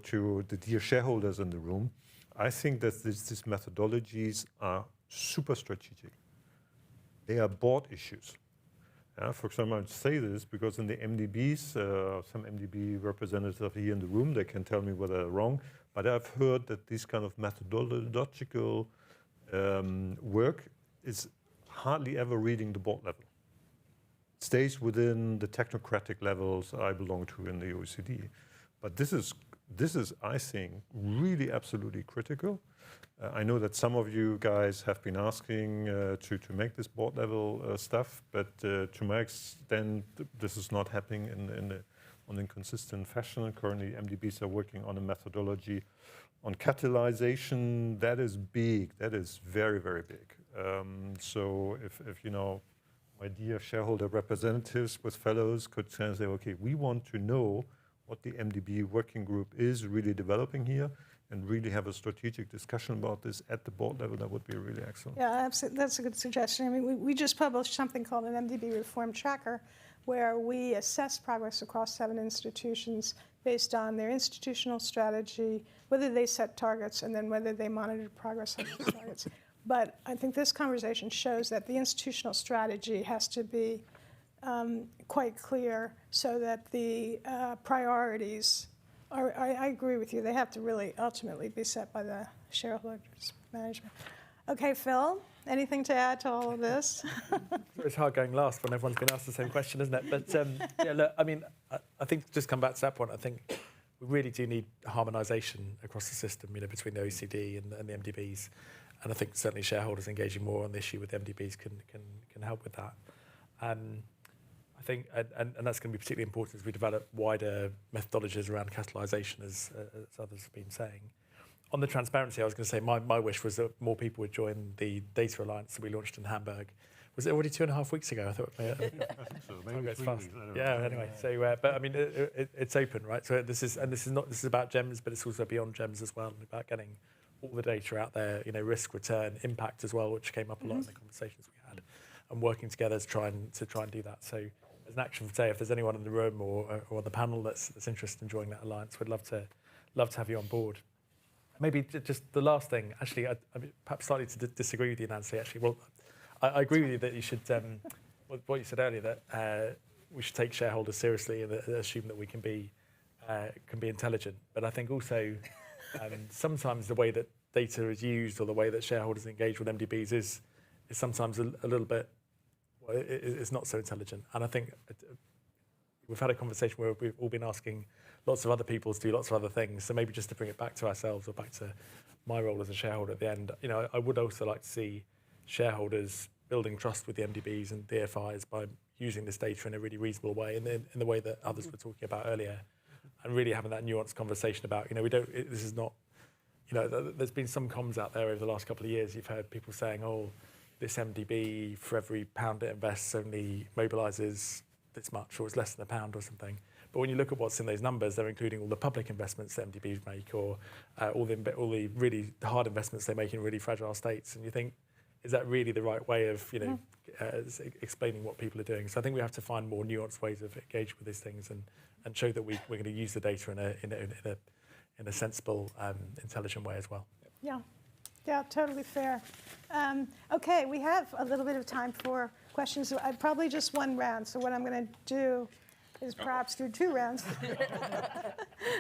the dear shareholders in the room. I think that these methodologies are super strategic. They are board issues. For example, I say this because in the MDBs, some MDB representatives are here in the room, they can tell me whether they're wrong, but I've heard that this kind of methodological work is hardly ever reading the board level. It stays within the technocratic levels I belong to in the OECD. But this is, I think, really absolutely critical. I know that some of you guys have been asking to make this board level stuff, but to my extent, this is not happening on a consistent fashion. Currently, MDBs are working on a methodology on catalyzation. That is big. That is very, very big. So if my dear shareholder representatives with fellows could say, okay, we want to know what the MDB working group is really developing here, and really have a strategic discussion about this at the board level, that would be really excellent. Yeah, absolutely. That's a good suggestion. I mean, we just published something called an MDB Reform Tracker, where we assess progress across 7 institutions based on their institutional strategy, whether they set targets, and then whether they monitor progress on those targets. But I think this conversation shows that the institutional strategy has to be quite clear so that the priorities I agree with you. They have to really ultimately be set by the shareholders management. Okay, Phil, anything to add to all of this? It's hard going last when everyone's been asked the same question, isn't it? But yeah, look, I mean, I think just come back to that point. I think we really do need harmonisation across the system, between the OECD and the MDBs. And I think certainly shareholders engaging more on the issue with MDBs can help with that. I think, and that's going to be particularly important as we develop wider methodologies around catalysation, as others have been saying. On the transparency, I was going to say my wish was that more people would join the Data Alliance that we launched in Hamburg. Was it already 2.5 weeks ago? I thought. I think so. Maybe it's fast. Yeah. Anyway, so but I mean, it's open, right? So this is about GEMS, but it's also beyond GEMS as well, and about getting all the data out there. Risk, return, impact as well, which came up a lot in the conversations we had, and working together to try and do that. So, as an action today, if there's anyone in the room or on the panel that's interested in joining that alliance, we'd love to have you on board. Maybe just the last thing, actually, I mean, perhaps slightly to disagree with you, Nancy. Actually, well, I agree with you that you should. What you said earlier, that we should take shareholders seriously and assume that we can be intelligent. But I think also sometimes the way that data is used or the way that shareholders engage with MDBs is sometimes a little bit. Well, it's not so intelligent. And I think we've had a conversation where we've all been asking lots of other people to do lots of other things. So maybe just to bring it back to ourselves or back to my role as a shareholder at the end, I would also like to see shareholders building trust with the MDBs and DFIs by using this data in a really reasonable way, in the way that others were talking about earlier, and really having that nuanced conversation about, this is not, there's been some comms out there over the last couple of years. You've heard people saying, oh, this MDB, for every pound it invests, only mobilises this much, or it's less than £1 or something. But when you look at what's in those numbers, they're including all the public investments that MDBs make, or all the really hard investments they make in really fragile states. And you think, is that really the right way of explaining what people are doing? So I think we have to find more nuanced ways of engaging with these things and show that we're going to use the data in a sensible, intelligent way as well. Yeah, totally fair. Okay, we have a little bit of time for questions. Probably just one round. So what I'm going to do is perhaps do 2 rounds.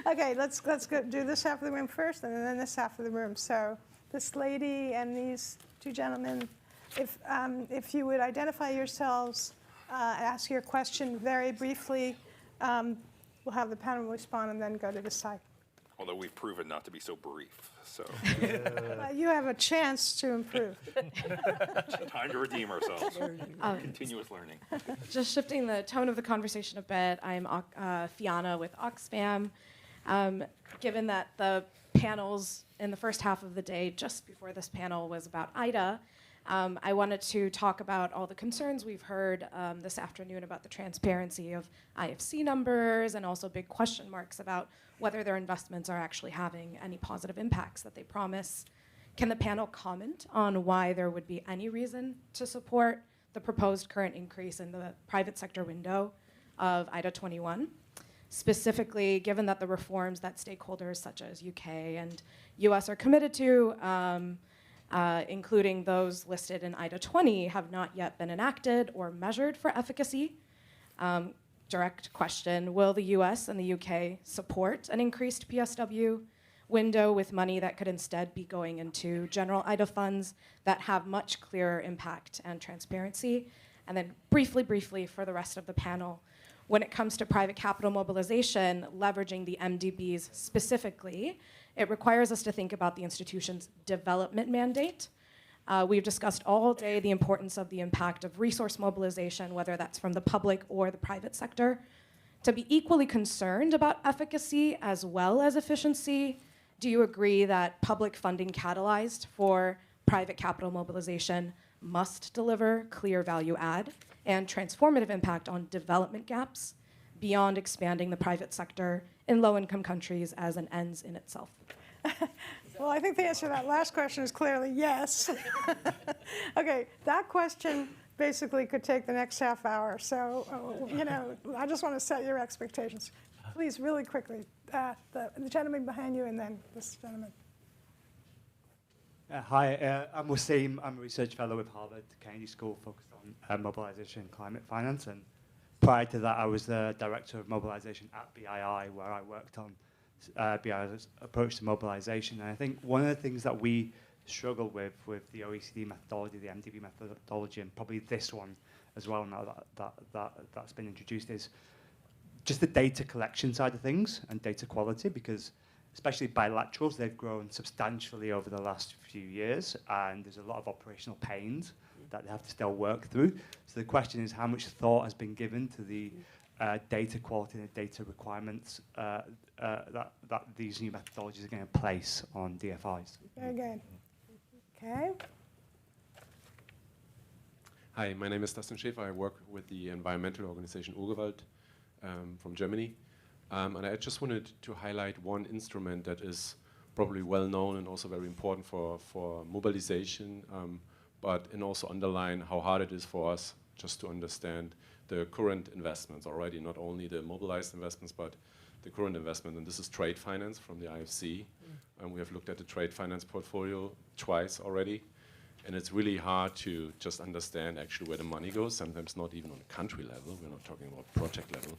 Okay, let's go do this half of the room first, and then this half of the room. So this lady and these 2 gentlemen, if you would identify yourselves, ask your question very briefly, we'll have the panel respond and then go to the side. Although we've proven not to be so brief, so. You have a chance to improve. Time to redeem ourselves. Continuous learning. Just shifting the tone of the conversation a bit, I'm Fiona with Oxfam. Given that the panels in the first half of the day, just before this panel, was about IDA, I wanted to talk about all the concerns we've heard this afternoon about the transparency of IFC numbers and also big question marks about whether their investments are actually having any positive impacts that they promise. Can the panel comment on why there would be any reason to support the proposed current increase in the private sector window of IDA 21? Specifically, given that the reforms that stakeholders such as UK and US are committed to, including those listed in IDA 20, have not yet been enacted or measured for efficacy. Direct question, will the US and the UK support an increased PSW window with money that could instead be going into general IDA funds that have much clearer impact and transparency? And then briefly for the rest of the panel, when it comes to private capital mobilization, leveraging the MDBs specifically, it requires us to think about the institution's development mandate. We've discussed all day the importance of the impact of resource mobilization, whether that's from the public or the private sector. To be equally concerned about efficacy as well as efficiency, do you agree that public funding catalyzed for private capital mobilization must deliver clear value add and transformative impact on development gaps beyond expanding the private sector in low-income countries as an ends in itself? Well, I think the answer to that last question is clearly yes. Okay, that question basically could take the next half hour. So, I just want to set your expectations. Please, really quickly, the gentleman behind you and then this gentleman. Hi, I'm Wasim. I'm a research fellow with Harvard Kennedy School focused on mobilization and climate finance. And prior to that, I was the director of mobilization at BII, where I worked on BII's approach to mobilization. And I think one of the things that we struggle with the OECD methodology, the MDB methodology, and probably this one as well now that's been introduced, is just the data collection side of things and data quality, because especially bilaterals, they've grown substantially over the last few years, and there's a lot of operational pains that they have to still work through. So the question is, how much thought has been given to the data quality and the data requirements that these new methodologies are going to place on DFIs? Very good. Okay. Hi, my name is Dustin Schäfer. I work with the environmental organization Urgewald from Germany. And I just wanted to highlight one instrument that is probably well known and also very important for mobilization, and also underline how hard it is for us just to understand the current investments already, not only the mobilized investments, but the current investment. And this is trade finance from the IFC. And we have looked at the trade finance portfolio twice already. And it's really hard to just understand actually where the money goes, sometimes not even on a country level. We're not talking about project level.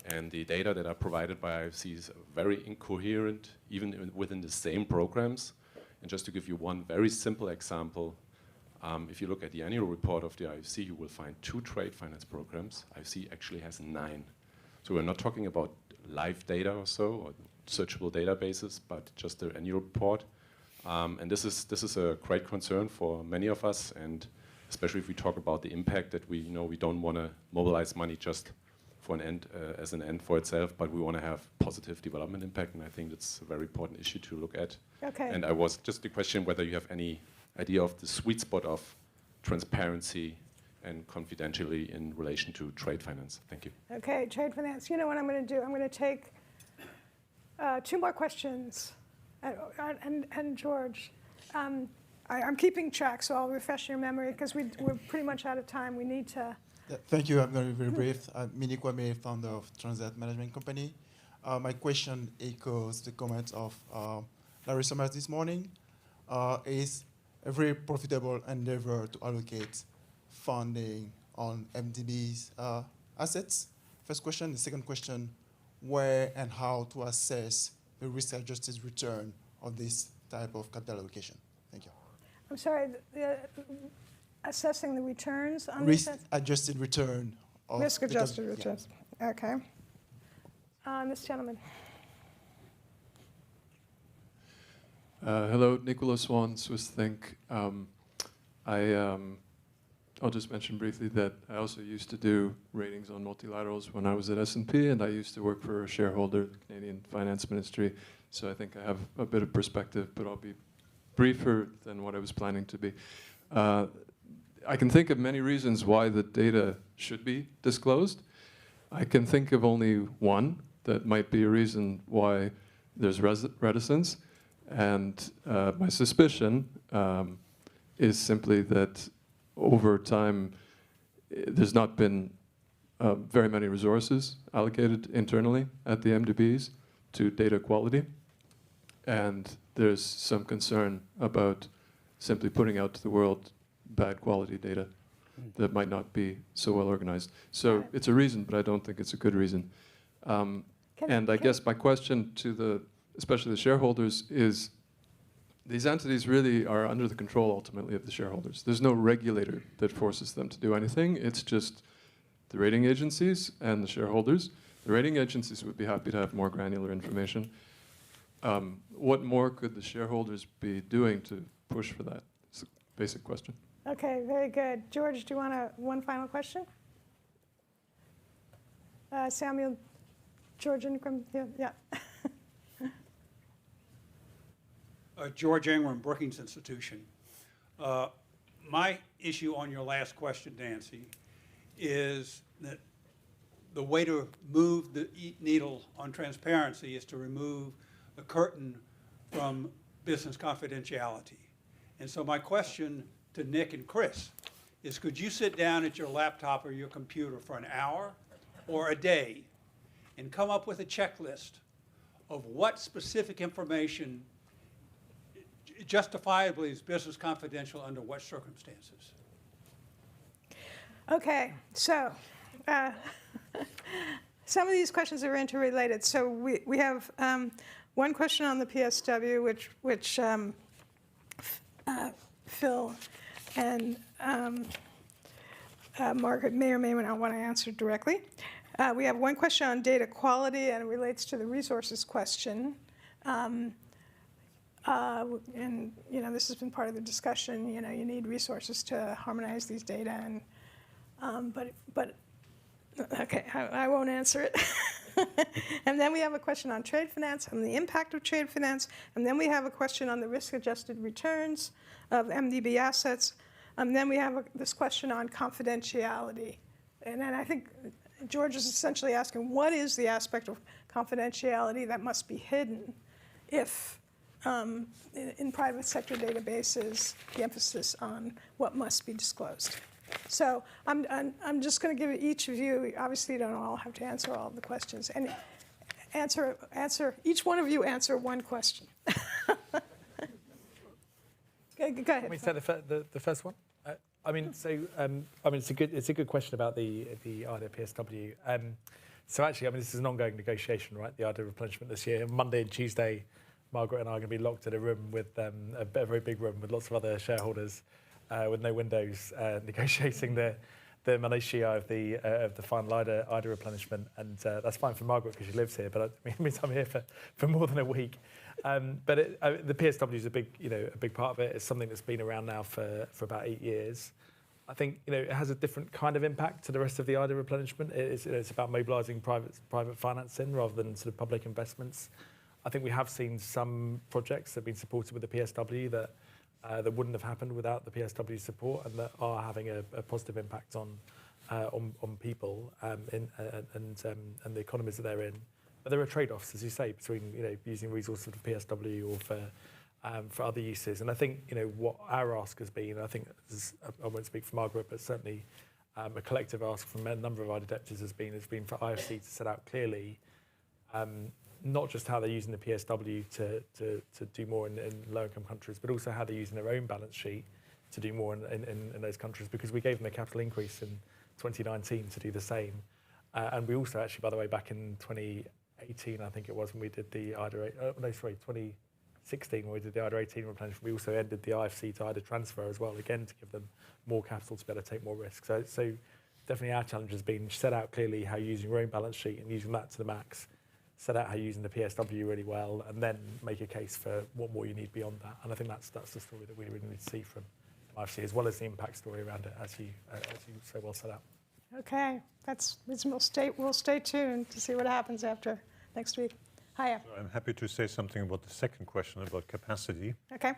And the data that are provided by IFC is very incoherent, even within the same programs. And just to give you one very simple example, if you look at the annual report of the IFC, you will find 2 trade finance programs. IFC actually has 9. So we're not talking about live data or so, or searchable databases, but just the annual report. And this is a great concern for many of us, and especially if we talk about the impact that we don't want to mobilize money just for an end, as an end for itself, but we want to have positive development impact, and I think that's a very important issue to look at. Okay. And I was just the question whether you have any idea of the sweet spot of transparency and confidentially in relation to trade finance. Thank you. Okay, trade finance. You know what I'm going to do? I'm going to take 2 more questions. And George, I'm keeping track, so I'll refresh your memory because we're pretty much out of time. We need to. Yeah, thank you. I'm going to be very brief. I'm Mini Kwame, founder of Transit Management Company. My question echoes the comments of Larry Summers this morning. Is a very profitable endeavor to allocate funding on MDB's assets? First question. The second question, where and how to assess the risk-adjusted return of this type of capital allocation? Thank you. I'm sorry, assessing the returns on risk-adjusted return. Risk-adjusted returns. Yeah. Okay. This gentleman. Hello, Nicholas Swan, Swiss Think. I'll just mention briefly that I also used to do ratings on multilaterals when I was at S&P, and I used to work for a shareholder, the Canadian Finance Ministry. So I think I have a bit of perspective, but I'll be briefer than what I was planning to be. I can think of many reasons why the data should be disclosed. I can think of only one that might be a reason why there's reticence. And my suspicion is simply that over time, there's not been very many resources allocated internally at the MDBs to data quality. And there's some concern about simply putting out to the world bad quality data that might not be so well organized. So it's a reason, but I don't think it's a good reason. And I guess my question to especially the shareholders is, these entities really are under the control ultimately of the shareholders. There's no regulator that forces them to do anything. It's just the rating agencies and the shareholders. The rating agencies would be happy to have more granular information. What more could the shareholders be doing to push for that? It's a basic question. Okay, very good. George, do you want one final question? Samuel, George Ingram, yeah. George Ingram, Brookings Institution. My issue on your last question, Nancy, is that the way to move the needle on transparency is to remove the curtain from business confidentiality. And so my question to Nick and Chris is, could you sit down at your laptop or your computer for an hour or a day and come up with a checklist of what specific information justifiably is business confidential under what circumstances? Okay, so some of these questions are interrelated. So we have one question on the PSW, which Phil and Margaret may or may not want to answer directly. We have one question on data quality, and it relates to the resources question. And this has been part of the discussion. You need resources to harmonize these data, and but okay, I won't answer it. And then we have a question on trade finance and the impact of trade finance, and then we have a question on the risk-adjusted returns of MDB assets, and then we have this question on confidentiality. And then I think George is essentially asking, what is the aspect of confidentiality that must be hidden if in private sector databases, the emphasis on what must be disclosed. So I'm just going to give each of you, obviously you don't all have to answer all of the questions, and each one of you answer one question. Go ahead. Let me say the first one. It's a good question about the IDA PSW. So actually, this is an ongoing negotiation, right? The IDA replenishment this year, Monday and Tuesday, Margaret and I are going to be locked in a room with a very big room with lots of other shareholders with no windows, negotiating the minutiae of the final IDA replenishment, and that's fine for Margaret because she lives here. But it means I'm here for more than a week. But the PSW is a big part of it. It's something that's been around now for about 8 years. I think it has a different kind of impact to the rest of the IDA replenishment. It's about mobilising private financing rather than sort of public investments. I think we have seen some projects that have been supported with the PSW that wouldn't have happened without the PSW support, and that are having a positive impact on people and the economies that they're in. But there are trade-offs, as you say, between using resources of the PSW or for other uses. And I think what our ask has been, I think I won't speak for Margaret, but certainly a collective ask from a number of IDA deputies has been for IFC to set out clearly not just how they're using the PSW to do more in low-income countries, but also how they're using their own balance sheet to do more in those countries, because we gave them a capital increase in 2019 to do the same. And we also actually, by the way, back in 2018, I think it was, when we did the IDA, 2016, when we did the IDA 18 replenishment, we also ended the IFC to IDA transfer as well, again, to give them more capital to be able to take more risk. So definitely our challenge has been set out clearly how you're using your own balance sheet and using that to the max, set out how you're using the PSW really well, and then make a case for what more you need beyond that. And I think that's the story that we really need to see from IFC, as well as the impact story around it, as you so well set out. Okay, we'll stay tuned to see what happens after next week. Hiya. So I'm happy to say something about the second question about capacity. Okay.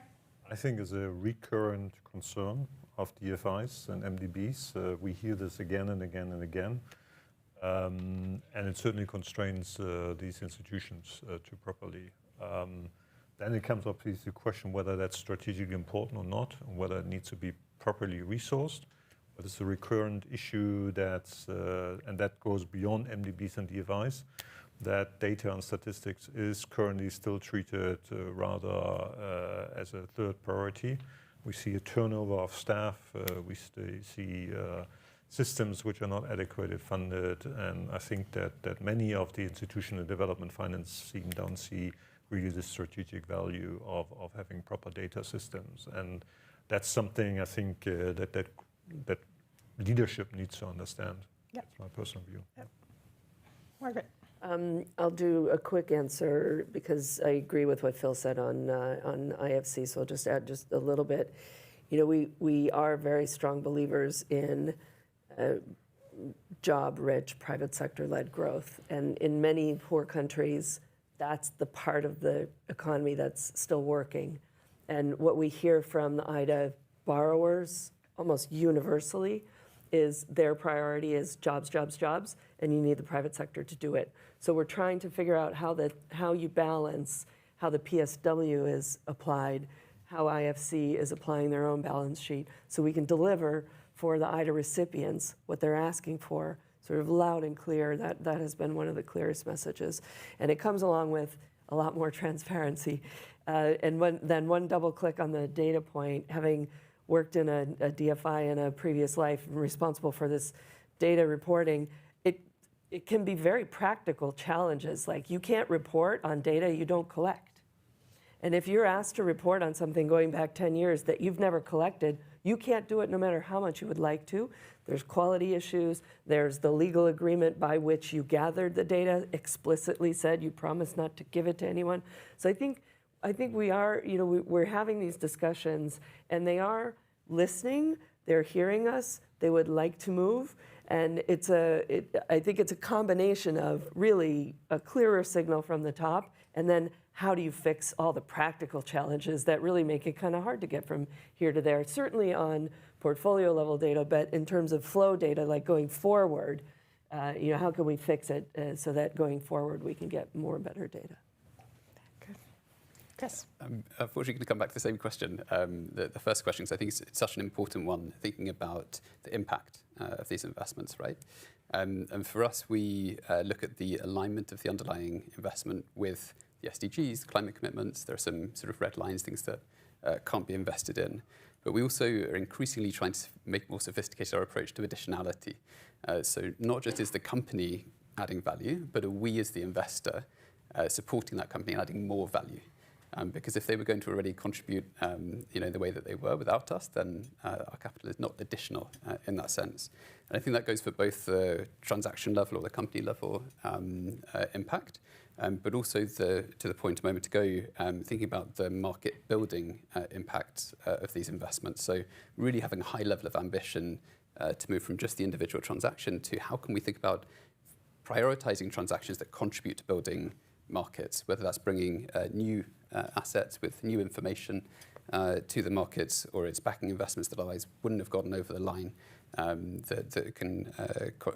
I think is a recurrent concern of DFIs and MDBs. We hear this again and again and again. And it certainly constrains these institutions to properly. Then it comes up to the question whether that's strategically important or not, and whether it needs to be properly resourced. But it's a recurrent issue and that goes beyond MDBs and DFIs, that data and statistics is currently still treated rather as a third priority. We see a turnover of staff, we see systems which are not adequately funded, and I think that many of the institutional development finance team don't see really the strategic value of having proper data systems. And that's something I think that leadership needs to understand. Yep. That's my personal view. Yep. Margaret. I'll do a quick answer because I agree with what Phil said on IFC, so I'll just add just a little bit. You know, we are very strong believers in job-rich, private sector-led growth. And in many poor countries, that's the part of the economy that's still working. And what we hear from the IDA borrowers almost universally is their priority is jobs, jobs, jobs, and you need the private sector to do it. So we're trying to figure out how you balance how the PSW is applied, how IFC is applying their own balance sheet, so we can deliver for the IDA recipients what they're asking for, sort of loud and clear. That has been one of the clearest messages. And it comes along with a lot more transparency. And then one double click on the data point, having worked in a DFI in a previous life and responsible for this data reporting, it can be very practical challenges. Like you can't report on data you don't collect. And if you're asked to report on something going back 10 years that you've never collected, you can't do it no matter how much you would like to. There's quality issues. There's the legal agreement by which you gathered the data, explicitly said you promised not to give it to anyone. So I think we are, we're having these discussions, and they are listening. They're hearing us. They would like to move. And I think it's a combination of really a clearer signal from the top, and then how do you fix all the practical challenges that really make it kind of hard to get from here to there, certainly on portfolio level data, but in terms of flow data, like going forward, how can we fix it so that going forward we can get more and better data? Good. Chris. Unfortunately, going to come back to the same question, the first question, because I think it's such an important one, thinking about the impact of these investments, right? And for us, we look at the alignment of the underlying investment with the SDGs, the climate commitments. There are some sort of red lines, things that can't be invested in. But we also are increasingly trying to make more sophisticated our approach to additionality. So not just is the company adding value, but are we as the investor supporting that company and adding more value? Because if they were going to already contribute the way that they were without us, then our capital is not additional in that sense. And I think that goes for both the transaction level or the company level impact, but also to the point a moment ago, thinking about the market building impact of these investments. So really having a high level of ambition to move from just the individual transaction to how can we think about prioritizing transactions that contribute to building markets, whether that's bringing new assets with new information to the markets, or it's backing investments that otherwise wouldn't have gotten over the line that can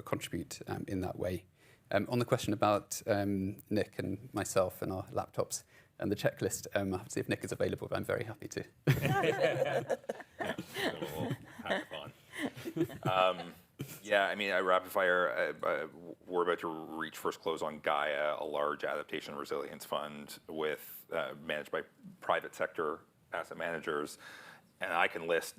contribute in that way. On the question about Nick and myself and our laptops and the checklist, I have to see if Nick is available, but I'm very happy to. Yeah, I mean, rapid fire, we're about to reach first close on Gaia, a large adaptation and resilience fund managed by private sector asset managers. And I can list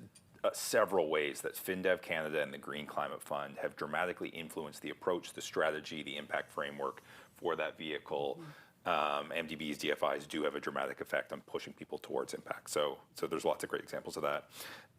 several ways that FinDev Canada and the Green Climate Fund have dramatically influenced the approach, the strategy, the impact framework for that vehicle. MDBs, DFIs do have a dramatic effect on pushing people towards impact. So there's lots of great examples of that.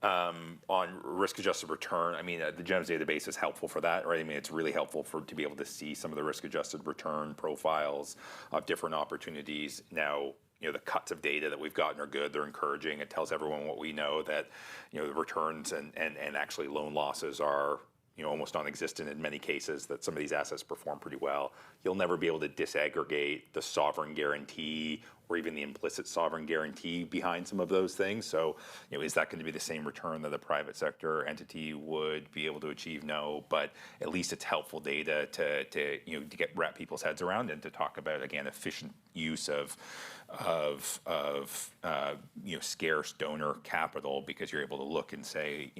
On risk-adjusted return, I mean, the GEMS database is helpful for that, right? I mean, it's really helpful to be able to see some of the risk-adjusted return profiles of different opportunities. Now, the cuts of data that we've gotten are good. They're encouraging. It tells everyone what we know, that the returns and actually loan losses are almost non-existent in many cases, that some of these assets perform pretty well. You'll never be able to disaggregate the sovereign guarantee or even the implicit sovereign guarantee behind some of those things. So, is that going to be the same return that a private sector entity would be able to achieve? No, but at least it's helpful data to wrap people's heads around and to talk about, again, efficient use of scarce donor capital, because you're able to look and say,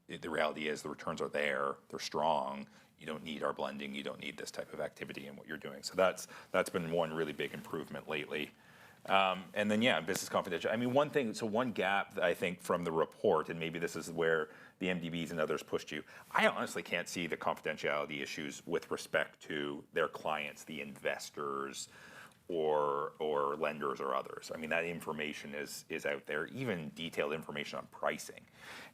the reality is the returns are there, they're strong. You don't need our blending. You don't need this type of activity in what you're doing. So that's been one really big improvement lately. And then, business confidential. I mean, one gap that I think from the report, and maybe this is where the MDBs and others pushed you, I honestly can't see the confidentiality issues with respect to their clients, the investors, or lenders or others. I mean, that information is out there, even detailed information on pricing.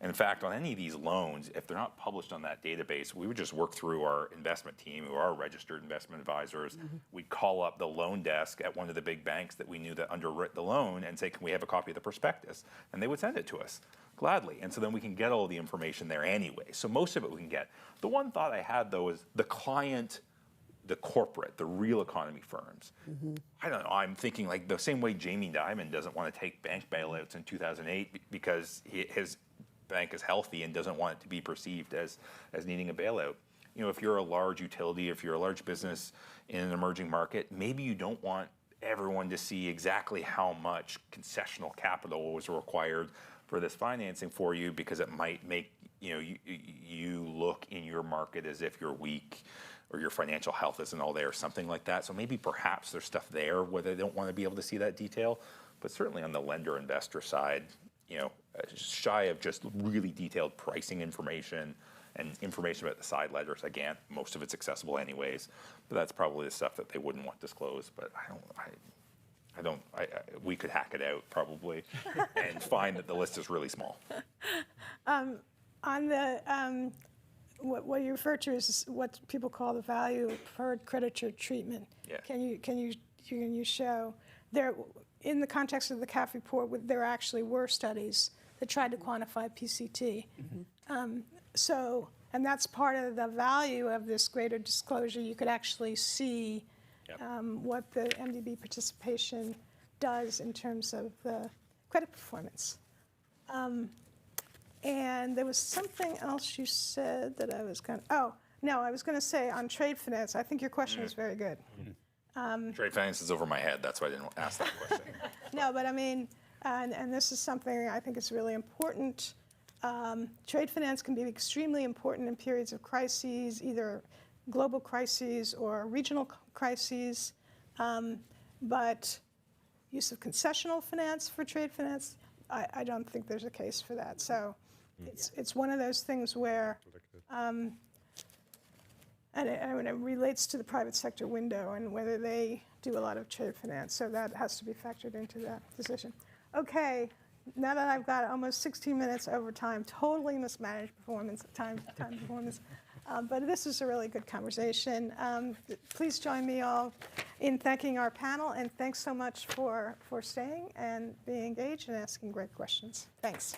And in fact, on any of these loans, if they're not published on that database, we would just work through our investment team, who are registered investment advisors. We'd call up the loan desk at one of the big banks that we knew that underwrote the loan and say, can we have a copy of the prospectus? And they would send it to us gladly. And so then we can get all the information there anyway. So most of it we can get. The one thought I had, though, is the client, the corporate, the real economy firms. I don't know, I'm thinking like the same way Jamie Dimon doesn't want to take bank bailouts in 2008 because his bank is healthy and doesn't want it to be perceived as needing a bailout. If you're a large utility, if you're a large business in an emerging market, maybe you don't want everyone to see exactly how much concessional capital was required for this financing for you, because it might make you look in your market as if you're weak, or your financial health isn't all there, something like that. So maybe perhaps there's stuff there where they don't want to be able to see that detail. But certainly on the lender investor side, shy of just really detailed pricing information and information about the side ledgers, again, most of it's accessible anyways. But that's probably the stuff that they wouldn't want disclosed. But we could hack it out probably and find that the list is really small. On the what you refer to is what people call the value of preferred creditor treatment. Yeah. Can you show there, in the context of the CAF report, there actually were studies that tried to quantify PCT. And that's part of the value of this greater disclosure. You could actually see what the MDB participation does in terms of the credit performance. And there was something else you said that I was going to, I was going to say on trade finance, I think your question was very good. Trade finance is over my head, that's why I didn't ask that question. No, but I mean, and this is something I think is really important. Trade finance can be extremely important in periods of crises, either global crises or regional crises. But use of concessional finance for trade finance, I don't think there's a case for that. So it's one of those things where, and it relates to the private sector window and whether they do a lot of trade finance. So that has to be factored into that decision. Okay, now that I've got almost 16 minutes over time, totally mismanaged time performance. But this is a really good conversation. Please join me all in thanking our panel, and thanks so much for staying and being engaged and asking great questions. Thanks.